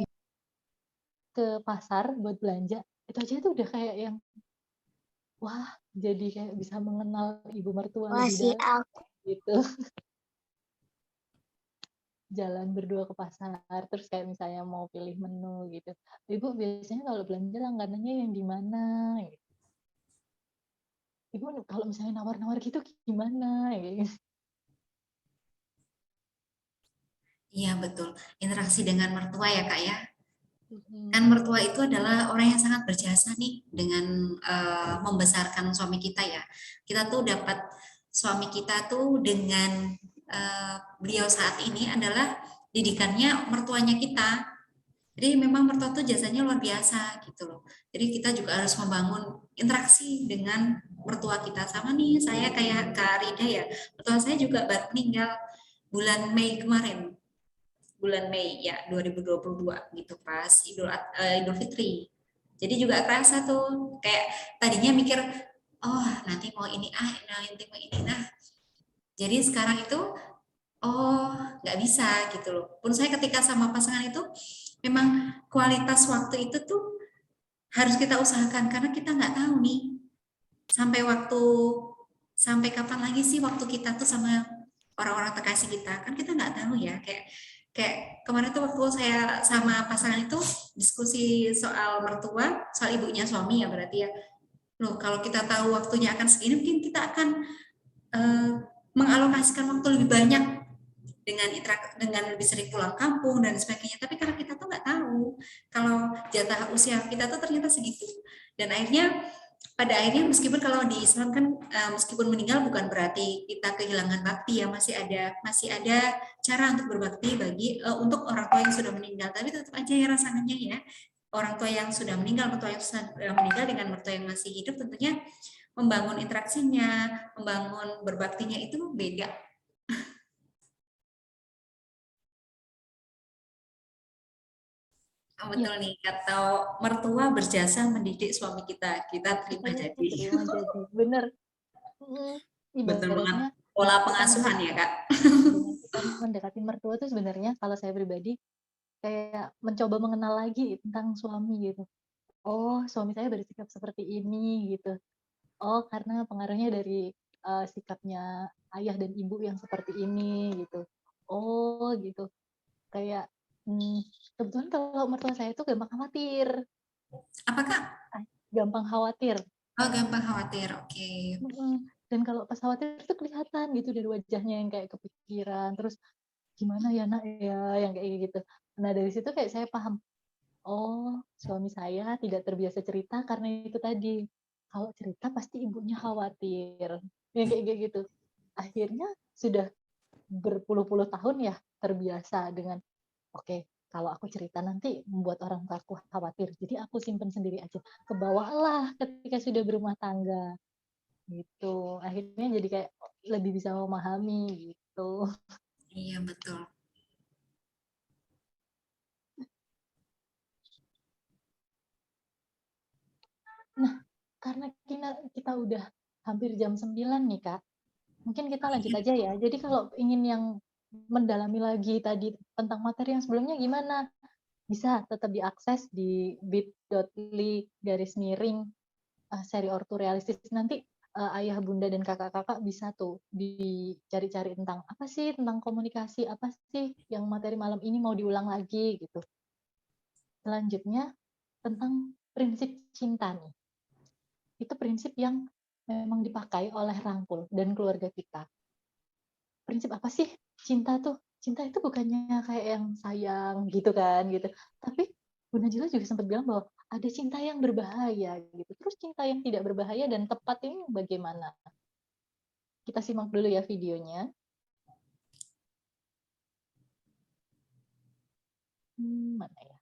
ke pasar buat belanja, itu aja tuh udah kayak yang wah, jadi kayak bisa mengenal ibu mertua lebih dalam gitu. Jalan berdua ke pasar, terus kayak misalnya mau pilih menu gitu. Ibu biasanya kalau belanja langganannya yang di mana? Gitu. Ibu kalau misalnya nawar-nawar gitu gimana? Gitu. Iya, betul. Interaksi dengan mertua ya Kak ya. Hmm. Kan mertua itu adalah orang yang sangat berjasa nih dengan membesarkan suami kita ya. Kita tuh dapat suami kita tuh dengan beliau saat ini adalah didikannya mertuanya kita. Jadi memang mertua tuh jasanya luar biasa gitu loh. Jadi kita juga harus membangun interaksi dengan mertua kita. Sama nih saya kayak Kak Rida ya. Mertua saya juga baru meninggal bulan Mei kemarin. Bulan Mei ya 2022 gitu pas Idul Fitri. Jadi juga kerasa tuh kayak tadinya mikir oh nanti mau ini nanti mau ini nah. Jadi sekarang itu oh nggak bisa gitu loh. Pun saya ketika sama pasangan itu memang kualitas waktu itu tuh harus kita usahakan karena kita nggak tahu nih sampai sampai kapan lagi sih waktu kita tuh sama orang-orang terkasih kita, kan kita nggak tahu ya. Kayak kemarin tuh waktu saya sama pasangan itu diskusi soal mertua, soal ibunya suami ya berarti ya. Loh kalau kita tahu waktunya akan segini mungkin kita akan mengalokasikan waktu lebih banyak dengan lebih sering pulang kampung dan sebagainya. Tapi karena kita tuh nggak tahu kalau jatah usia kita tuh ternyata segitu. Dan pada akhirnya meskipun kalau di Islam kan meskipun meninggal bukan berarti kita kehilangan bakti ya, masih ada cara untuk berbakti untuk orang tua yang sudah meninggal. Tapi tetap aja ya rasanya ya orang tua yang sudah meninggal, mertua yang sudah meninggal dengan mertua yang masih hidup tentunya membangun interaksinya, membangun berbaktinya itu beda. Oh, betul nih, kata mertua berjasa mendidik suami kita terima jadi. Terima jadi, bener. Betul banget. Ibaratnya Pola kita pengasuhan ya kak. dengan kita mendekati mertua tuh sebenarnya kalau saya pribadi kayak mencoba mengenal lagi tentang suami gitu. Oh, suami saya bersikap seperti ini gitu. Oh, karena pengaruhnya dari sikapnya ayah dan ibu yang seperti ini gitu. Oh, gitu. Kayak kebetulan kalau mertua saya itu gampang khawatir. Apa kak? Gampang khawatir. Oh, gampang khawatir. Oke. Dan kalau pas khawatir itu kelihatan gitu dari wajahnya yang kayak kepikiran. Terus gimana ya nak ya yang kayak gitu. Nah dari situ kayak saya paham. Oh, suami saya tidak terbiasa cerita karena itu tadi. Kalau cerita pasti ibunya khawatir. Yang kayak gitu. Akhirnya sudah berpuluh-puluh tahun ya terbiasa dengan oke, kalau aku cerita nanti membuat orang tuaku khawatir. Jadi aku simpen sendiri aja. Kebawalah ketika sudah berumah tangga. Gitu. Akhirnya jadi kayak lebih bisa memahami gitu. Iya betul. karena kita udah hampir jam 9 nih Kak, mungkin kita lanjut aja ya. Jadi kalau ingin yang mendalami lagi tadi tentang materi yang sebelumnya gimana? Bisa tetap diakses di bit.ly/seri ortu realistis. Nanti ayah, bunda, dan kakak-kakak bisa tuh dicari-cari tentang apa sih, tentang komunikasi, apa sih yang materi malam ini mau diulang lagi gitu. Selanjutnya tentang prinsip cinta nih. Itu prinsip yang memang dipakai oleh Rangkul dan keluarga kita. Prinsip apa sih cinta tuh? Cinta itu bukannya kayak yang sayang gitu kan gitu. Tapi Bu Najila juga sempat bilang bahwa ada cinta yang berbahaya gitu. Terus cinta yang tidak berbahaya dan tepat ini bagaimana? Kita simak dulu ya videonya. Mana ya?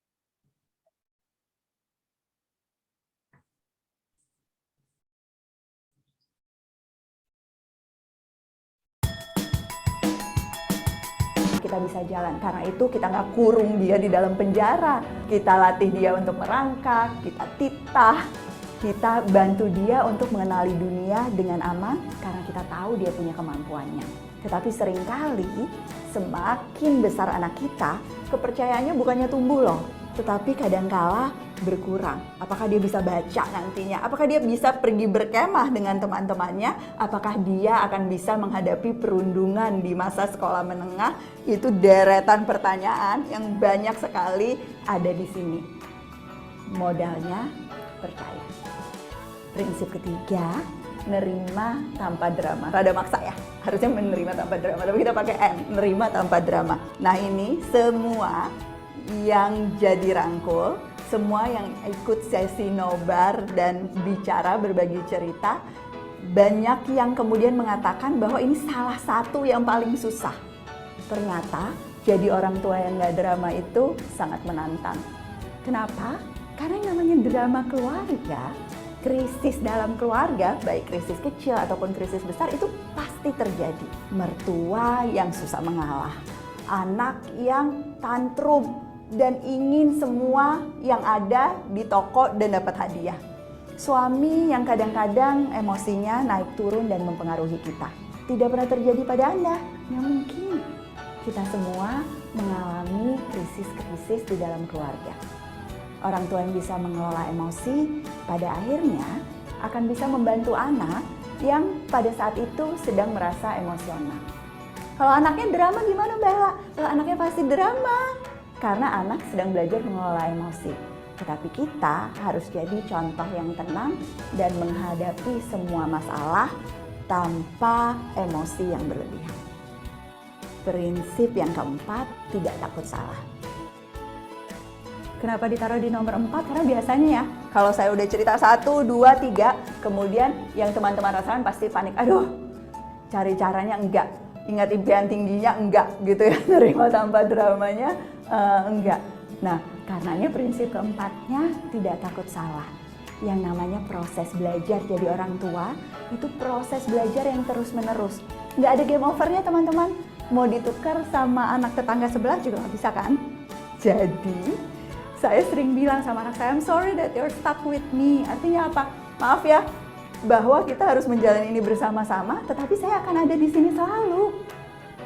Kita bisa jalan, karena itu kita nggak kurung dia di dalam penjara, kita latih dia untuk merangkak, kita titah, kita bantu dia untuk mengenali dunia dengan aman karena kita tahu dia punya kemampuannya. Tetapi seringkali semakin besar anak kita, kepercayaannya bukannya tumbuh loh, tetapi kadangkala berkurang. Apakah dia bisa baca nantinya? Apakah dia bisa pergi berkemah dengan teman-temannya? Apakah dia akan bisa menghadapi perundungan di masa sekolah menengah? Itu deretan pertanyaan yang banyak sekali ada di sini. Modalnya percaya. Prinsip ketiga, nerima tanpa drama. Rada maksa ya, harusnya menerima tanpa drama, tapi kita pakai N, nerima tanpa drama. Nah ini semua yang jadi Rangkul, semua yang ikut sesi nobar dan bicara berbagi cerita, banyak yang kemudian mengatakan bahwa ini salah satu yang paling susah. Ternyata jadi orang tua yang gak drama itu sangat menantang. Kenapa? Karena yang namanya drama keluarga, krisis dalam keluarga, baik krisis kecil ataupun krisis besar, itu pasti terjadi. Mertua yang susah mengalah, anak yang tantrum dan ingin semua yang ada di toko dan dapat hadiah. Suami yang kadang-kadang emosinya naik turun dan mempengaruhi kita. Tidak pernah terjadi pada Anda, ya mungkin. Kita semua mengalami krisis-krisis di dalam keluarga. Orang tua yang bisa mengelola emosi pada akhirnya akan bisa membantu anak yang pada saat itu sedang merasa emosional. Kalau anaknya drama gimana Bella? Kalau anaknya pasti drama karena anak sedang belajar mengelola emosi. Tetapi kita harus jadi contoh yang tenang dan menghadapi semua masalah tanpa emosi yang berlebihan. Prinsip yang keempat, tidak takut salah. Kenapa ditaruh di nomor 4? Karena biasanya ya, kalau saya udah cerita 1, 2, 3, kemudian yang teman-teman rasakan pasti panik. Aduh, cari caranya enggak. Ingat impian tingginya enggak gitu ya, nerima tanpa dramanya enggak. Nah, karenanya prinsip keempatnya tidak takut salah. Yang namanya proses belajar jadi orang tua, itu proses belajar yang terus-menerus. Nggak ada game overnya teman-teman. Mau ditukar sama anak tetangga sebelah juga nggak bisa kan? Jadi, saya sering bilang sama anak saya, I'm sorry that you're stuck with me. Artinya apa? Maaf ya, bahwa kita harus menjalani ini bersama-sama, tetapi saya akan ada di sini selalu.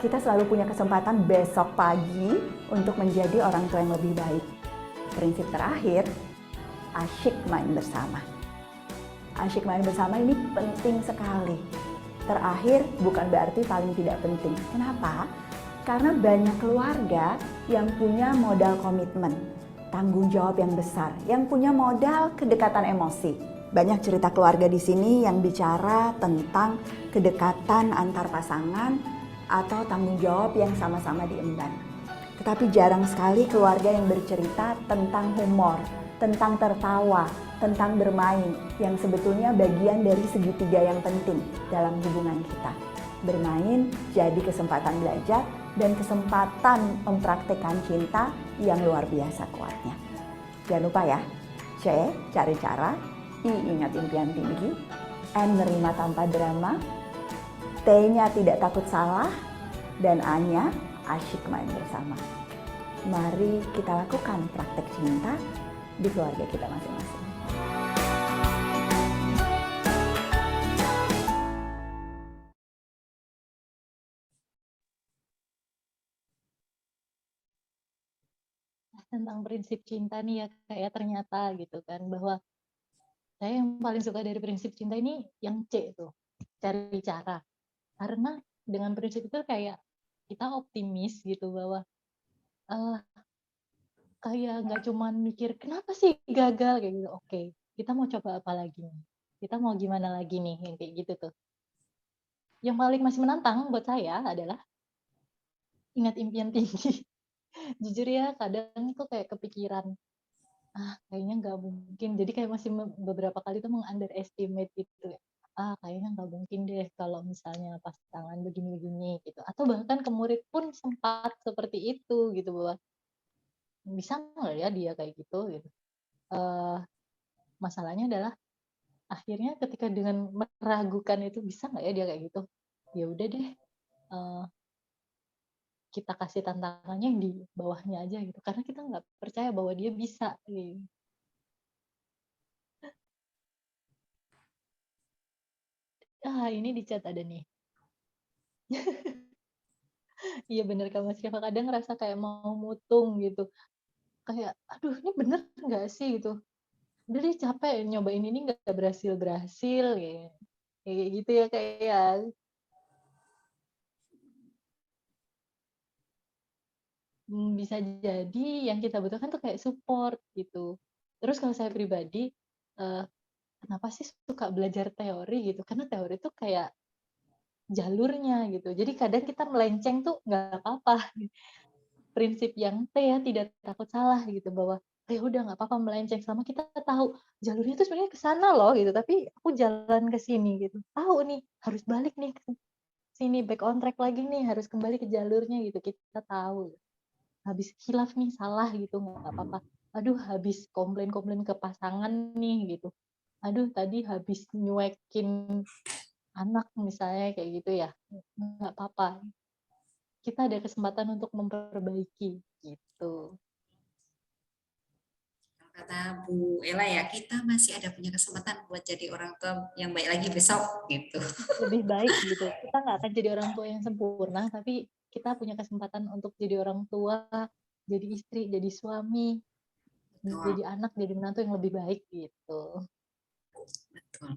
Kita selalu punya kesempatan besok pagi untuk menjadi orang tua yang lebih baik. Prinsip terakhir, asyik main bersama. Asyik main bersama ini penting sekali. Terakhir bukan berarti paling tidak penting. Kenapa? Karena banyak keluarga yang punya modal komitmen, tanggung jawab yang besar, yang punya modal kedekatan emosi. Banyak cerita keluarga di sini yang bicara tentang kedekatan antar pasangan atau tanggung jawab yang sama-sama diemban. Tetapi jarang sekali keluarga yang bercerita tentang humor, tentang tertawa, tentang bermain, yang sebetulnya bagian dari segitiga yang penting dalam hubungan kita. Bermain jadi kesempatan belajar dan kesempatan mempraktekkan cinta yang luar biasa kuatnya. Jangan lupa ya, C, cari cara, I, ingat impian tinggi, N, nerima tanpa drama, T-nya tidak takut salah, dan A-nya asyik main bersama. Mari kita lakukan praktek cinta di keluarga kita masing-masing. tentang prinsip cinta nih ya kayak ternyata gitu kan, bahwa saya yang paling suka dari prinsip cinta ini yang C tuh, cari cara. Karena dengan prinsip itu kayak kita optimis gitu bahwa eh, kayak nggak cuman mikir kenapa sih gagal kayak gitu. Oke, kita mau coba apa lagi nih? Kita mau gimana lagi nih yang kayak gitu tuh. Yang paling masih menantang buat saya adalah ingat impian tinggi. Jujur ya, kadang tuh kayak kepikiran, kayaknya nggak mungkin. Jadi kayak masih beberapa kali tuh meng-underestimate gitu ya. Kayaknya nggak mungkin deh kalau misalnya pasangan begini-begini gitu. Atau bahkan ke murid pun sempat seperti itu gitu, bahwa bisa nggak ya dia kayak gitu gitu. Masalahnya adalah akhirnya ketika dengan meragukan itu bisa nggak ya dia kayak gitu, ya udah deh, kita kasih tantangannya yang di bawahnya aja gitu, karena kita nggak percaya bahwa dia bisa gitu. Ini di chat ada nih. Iya bener Kak Mas Rifa, kadang ngerasa kayak mau mutung gitu, kayak aduh ini bener nggak sih gitu, udah deh capek nyobain ini nggak berhasil kayak gitu ya kayak bisa jadi yang kita butuhkan tuh kayak support gitu. Terus kalau saya pribadi, kenapa sih suka belajar teori gitu, karena teori tuh kayak jalurnya gitu, jadi kadang kita melenceng tuh nggak apa-apa. Prinsip yang T ya, tidak takut salah gitu, bahwa ya udah nggak apa-apa melenceng selama kita tahu jalurnya tuh sebenarnya ke sana loh gitu, tapi aku jalan ke sini gitu. Tahu nih harus balik nih ke sini, back on track lagi nih, harus kembali ke jalurnya gitu. Kita tahu. Habis khilaf nih salah gitu nggak apa-apa. Aduh habis komplain-komplain ke pasangan nih gitu. Aduh tadi habis nyuekin anak misalnya kayak gitu ya. Nggak apa-apa. Kita ada kesempatan untuk memperbaiki gitu. Kata Bu Ella ya, kita masih ada punya kesempatan buat jadi orang tua yang baik lagi besok gitu. Lebih baik gitu. Kita nggak akan jadi orang tua yang sempurna, tapi kita punya kesempatan untuk jadi orang tua, jadi istri, jadi suami, Betul, jadi anak, jadi menantu yang lebih baik gitu. betul.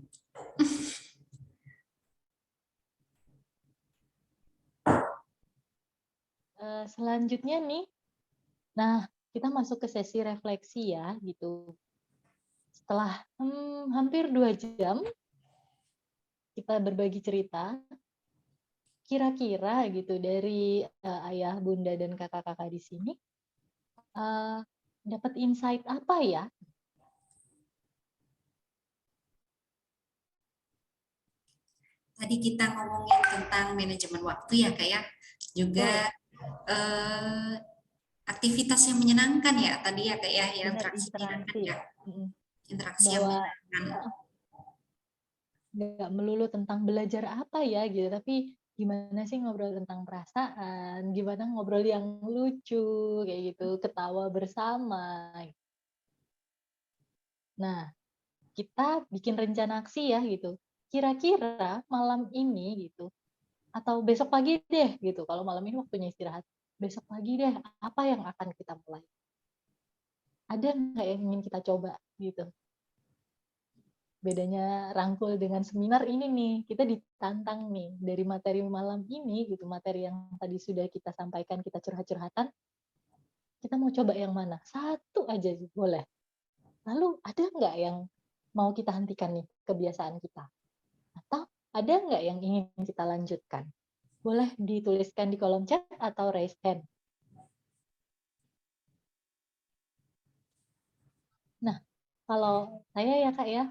Selanjutnya nih, nah kita masuk ke sesi refleksi ya gitu. Setelah hampir 2 jam kita berbagi cerita, kira-kira gitu dari ayah, bunda, dan kakak-kakak di sini, dapat insight apa ya? Tadi kita ngomongin tentang manajemen waktu ya Kak ya, juga aktivitas yang menyenangkan ya tadi ya Kak ya, yang interaksi menyenangkan ya, interaksi yang Bahwa menyenangkan. nggak melulu tentang belajar apa ya gitu, tapi gimana sih ngobrol tentang perasaan, gimana ngobrol yang lucu kayak gitu, ketawa bersama. Nah, kita bikin rencana aksi ya gitu. Kira-kira malam ini gitu, atau besok pagi deh gitu. Kalau malam ini waktunya istirahat, besok pagi deh apa yang akan kita mulai? Ada nggak yang ingin kita coba gitu? Bedanya rangkul dengan seminar ini nih, kita ditantang nih dari materi malam ini gitu, materi yang tadi sudah kita sampaikan, kita curhat-curhatan, kita mau coba yang mana? Satu aja boleh. Lalu ada nggak yang mau kita hentikan nih kebiasaan kita? Atau ada nggak yang ingin kita lanjutkan? Boleh dituliskan di kolom chat atau raise hand. Nah, kalau saya ya Kak ya,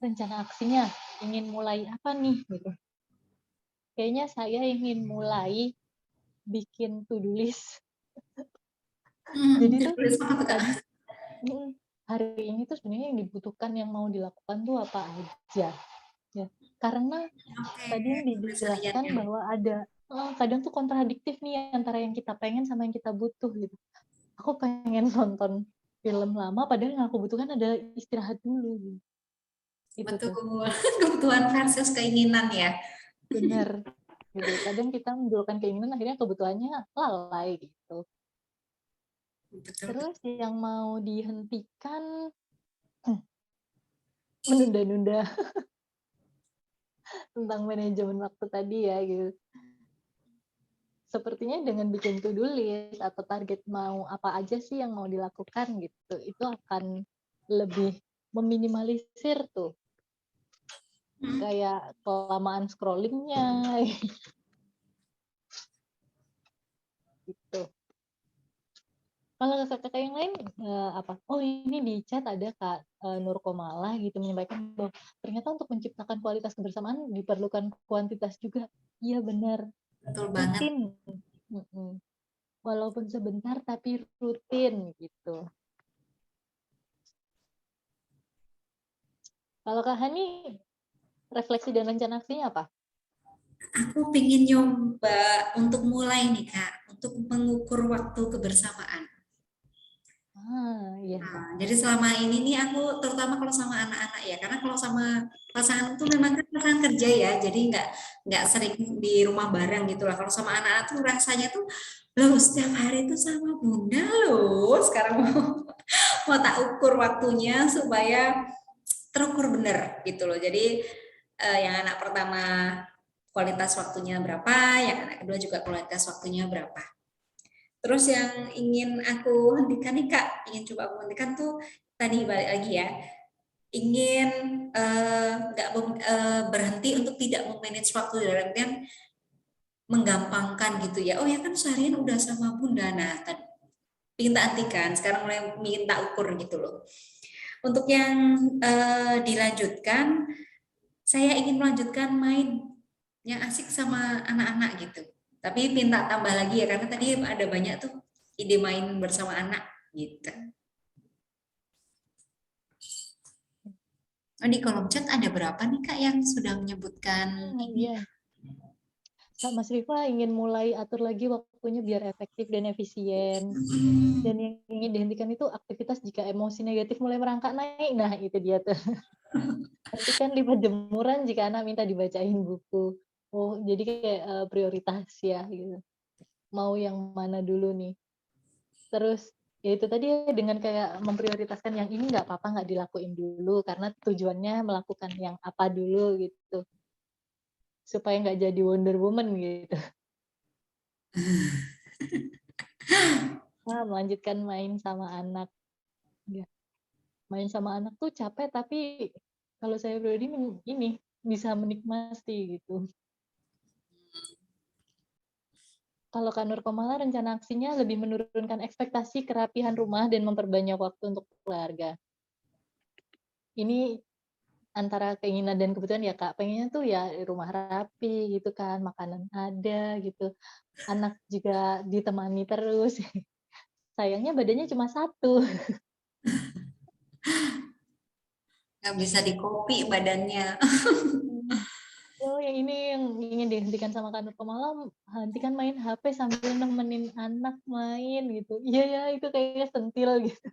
rencana aksinya ingin mulai apa nih gitu. Kayaknya saya ingin mulai bikin to-do list. Jadi tuh tadi hari ini tuh sebenarnya yang dibutuhkan, yang mau dilakukan tuh apa aja. Ya, karena tadi yang dijelaskan bahwa ada kadang tuh kontradiktif nih antara yang kita pengen sama yang kita butuh gitu. Aku pengen nonton film lama, padahal yang aku butuhkan adalah istirahat dulu. Itu Betul, tuh. kebutuhan versus keinginan ya. Bener. Gitu. Kadang kita mendulukan keinginan, akhirnya kebutuhannya lalai gitu. betul. Terus yang mau dihentikan menunda-nunda tentang manajemen waktu tadi ya gitu. Sepertinya dengan bikin to-do list atau target mau apa aja sih yang mau dilakukan gitu, itu akan lebih meminimalisir tuh kayak kelamaan scrollingnya gitu. Kalau kakak yang lain apa? Oh ini di chat ada Kak Nur Komala gitu menyampaikan bahwa ternyata untuk menciptakan kualitas kebersamaan diperlukan kuantitas juga. Iya benar, Betul banget. rutin. Mm-mm. Walaupun sebentar tapi rutin gitu. Kalau Kak Hani, refleksi dan rencana aksinya apa? Aku pengen nyoba untuk mulai nih Kak, untuk mengukur waktu kebersamaan. Iya. Nah, jadi selama ini nih aku terutama kalau sama anak-anak ya, karena kalau sama pasangan tuh memang kan pasangan kerja ya, jadi nggak sering di rumah bareng gitu lah. Kalau sama anak-anak tuh rasanya tuh loh setiap hari tuh sama bunda loh. Sekarang mau tak ukur waktunya supaya terukur bener gitu loh. Jadi yang anak pertama kualitas waktunya berapa, yang anak kedua juga kualitas waktunya berapa. Terus yang ingin aku hentikan nih Kak, ingin coba aku hentikan tuh tadi balik lagi ya, ingin nggak berhenti untuk tidak memanage waktu dalam artian menggampangkan gitu ya. Oh ya kan seharian udah sama bunda, nah minta hentikan, sekarang mulai minta ukur gitu loh. Untuk yang dilanjutkan, saya ingin melanjutkan main yang asik sama anak-anak gitu. Tapi minta tambah lagi ya, karena tadi ada banyak tuh ide main bersama anak gitu. Oh, di kolom chat ada berapa nih Kak yang sudah menyebutkan ini? Iya. Kak Mas Rifa ingin mulai atur lagi waktunya biar efektif dan efisien. Dan yang ingin dihentikan itu aktivitas jika emosi negatif mulai merangkak naik. Nah, itu dia tuh. Hentikan 5 jemuran jika anak minta dibacain buku. Oh, jadi kayak prioritas ya gitu. Mau yang mana dulu nih. Terus ya itu tadi dengan kayak memprioritaskan yang ini nggak apa-apa nggak dilakuin dulu karena tujuannya melakukan yang apa dulu gitu supaya nggak jadi Wonder Woman gitu. Nah, melanjutkan main sama anak. Ya. Main sama anak tuh capek tapi kalau saya pribadi ini bisa menikmati gitu. Kalau Kak Nur Komala rencana aksinya lebih menurunkan ekspektasi kerapihan rumah dan memperbanyak waktu untuk keluarga. Ini antara keinginan dan kebutuhan ya Kak. Pengennya tuh ya rumah rapi gitu kan, makanan ada gitu. Anak juga ditemani terus. Sayangnya badannya cuma satu. Nggak bisa dikopi badannya. Oh, yang ini yang ingin dihentikan sama Kak Nur Komala, hentikan main HP sambil nemenin anak main gitu. Iya ya, itu kayaknya sentil gitu.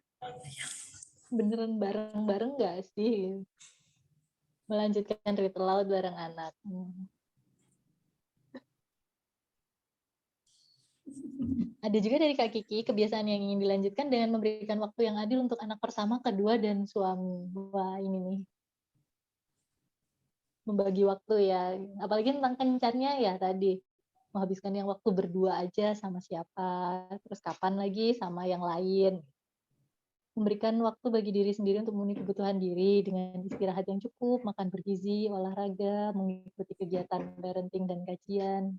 Beneran bareng-bareng nggak sih? Melanjutkan ritual laut bareng anak. Ada juga dari Kak Kiki, kebiasaan yang ingin dilanjutkan dengan memberikan waktu yang adil untuk anak pertama, kedua, dan suami. Wah, ini nih. Membagi waktu ya. Apalagi tentang kencannya ya tadi. Menghabiskan yang waktu berdua aja sama siapa. Terus kapan lagi sama yang lain. Memberikan waktu bagi diri sendiri untuk memenuhi kebutuhan diri dengan istirahat yang cukup, makan bergizi, olahraga, mengikuti kegiatan parenting dan kajian.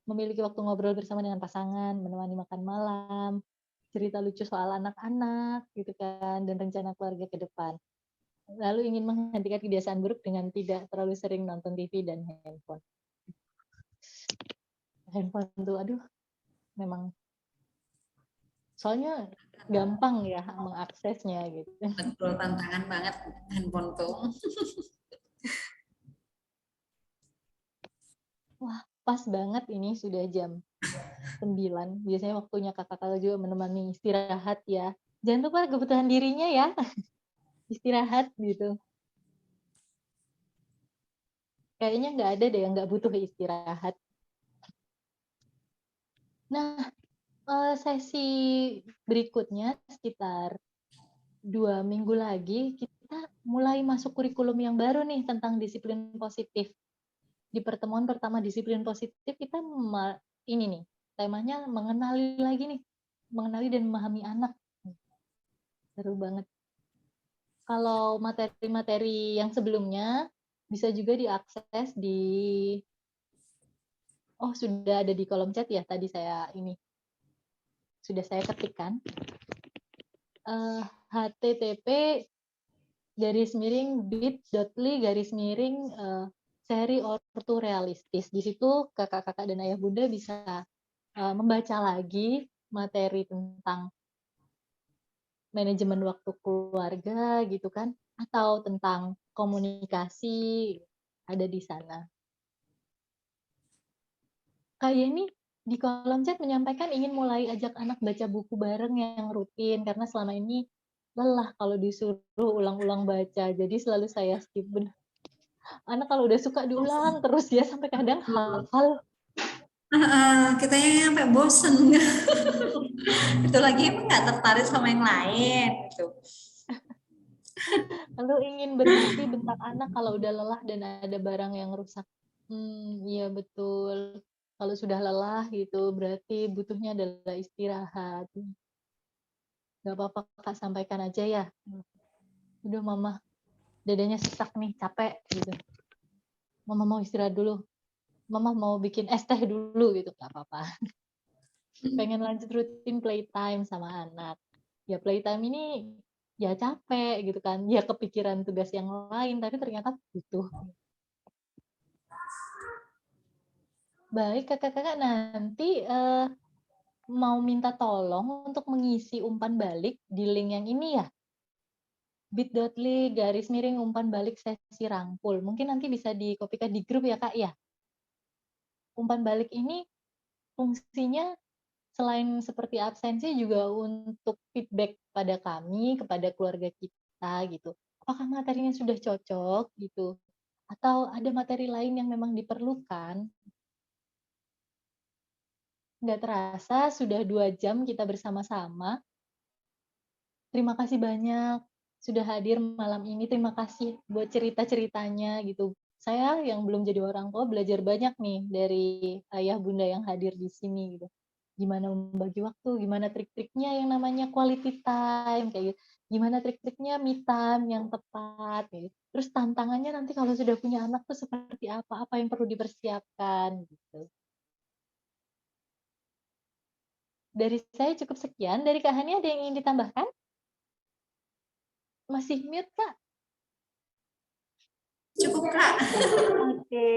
Memiliki waktu ngobrol bersama dengan pasangan, menemani makan malam, cerita lucu soal anak-anak gitu kan, dan rencana keluarga ke depan. Lalu ingin menghentikan kebiasaan buruk dengan tidak terlalu sering nonton TV dan handphone. Handphone tuh, aduh, memang soalnya gampang ya mengaksesnya gitu. Betul, tantangan banget handphone tuh. Wah, pas banget ini sudah jam 9. Biasanya waktunya kakak-kakak juga menemani istirahat ya. Jangan lupa kebutuhan dirinya ya. Istirahat gitu. Kayaknya nggak ada deh yang nggak butuh istirahat. Nah, Sesi berikutnya sekitar 2 minggu lagi kita mulai masuk kurikulum yang baru nih tentang disiplin positif. Di pertemuan pertama disiplin positif kita ini nih, temanya mengenali lagi nih, mengenali dan memahami anak. Seru banget. Kalau materi-materi yang sebelumnya bisa juga diakses sudah ada di kolom chat ya, tadi sudah saya ketikkan. http://bit.ly/ seri ortu realistis. Di situ kakak-kakak dan ayah bunda bisa membaca lagi materi tentang manajemen waktu keluarga gitu kan, atau tentang komunikasi, ada di sana. Kayak ini di kolom chat menyampaikan ingin mulai ajak anak baca buku bareng yang rutin, karena selama ini lelah kalau disuruh ulang-ulang baca, jadi selalu saya skip. Anak kalau udah suka diulang terus ya, sampai kadang hafal. Kita yang sampai bosen. Itu lagi emang nggak tertarik sama yang lain gitu. Lalu ingin berhenti bentak anak kalau udah lelah dan ada barang yang rusak. Iya betul. Kalau sudah lelah gitu, berarti butuhnya adalah istirahat. Gak apa-apa Kak, sampaikan aja ya. Udah mama, dadanya sesak nih, capek gitu. Mama mau istirahat dulu. Mama mau bikin es teh dulu gitu, gak apa-apa. Pengen lanjut rutin playtime sama anak. Ya playtime ini ya capek gitu kan. Ya kepikiran tugas yang lain, tapi ternyata butuh. Baik, kakak-kakak nanti mau minta tolong untuk mengisi umpan balik di link yang ini ya. bit.ly/umpan balik sesi rangkul. Mungkin nanti bisa dikopikan di grup ya Kak ya. Umpan balik ini fungsinya selain seperti absensi juga untuk feedback pada kami, kepada keluarga kita gitu. Apakah materinya sudah cocok gitu? Atau ada materi lain yang memang diperlukan? Nggak terasa sudah 2 jam kita bersama-sama. Terima kasih banyak sudah hadir malam ini. Terima kasih buat cerita-ceritanya gitu. Saya yang belum jadi orang tua belajar banyak nih dari ayah bunda yang hadir di sini gitu. Gimana membagi waktu, gimana trik-triknya yang namanya quality time kayak gitu. Gimana trik-triknya me time yang tepat gitu. Terus tantangannya nanti kalau sudah punya anak tuh seperti apa yang perlu dipersiapkan gitu. Dari saya cukup sekian. Dari Kak Hani ada yang ingin ditambahkan? Masih mute, Kak? Cukup Kak. Oke.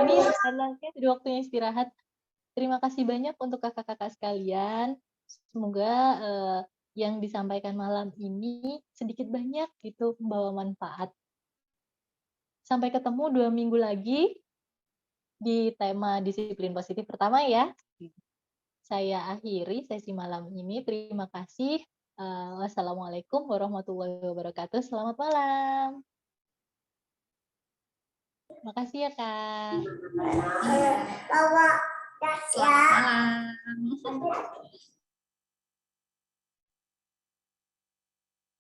Ini anaknya sudah waktunya istirahat. Terima kasih banyak untuk kakak-kakak sekalian. Semoga yang disampaikan malam ini sedikit banyak gitu membawa manfaat. Sampai ketemu 2 minggu lagi di tema disiplin positif pertama ya. Saya akhiri sesi malam ini. Terima kasih. Wassalamualaikum warahmatullahi wabarakatuh. Selamat malam. Makasih ya, Kak. Selamat malam.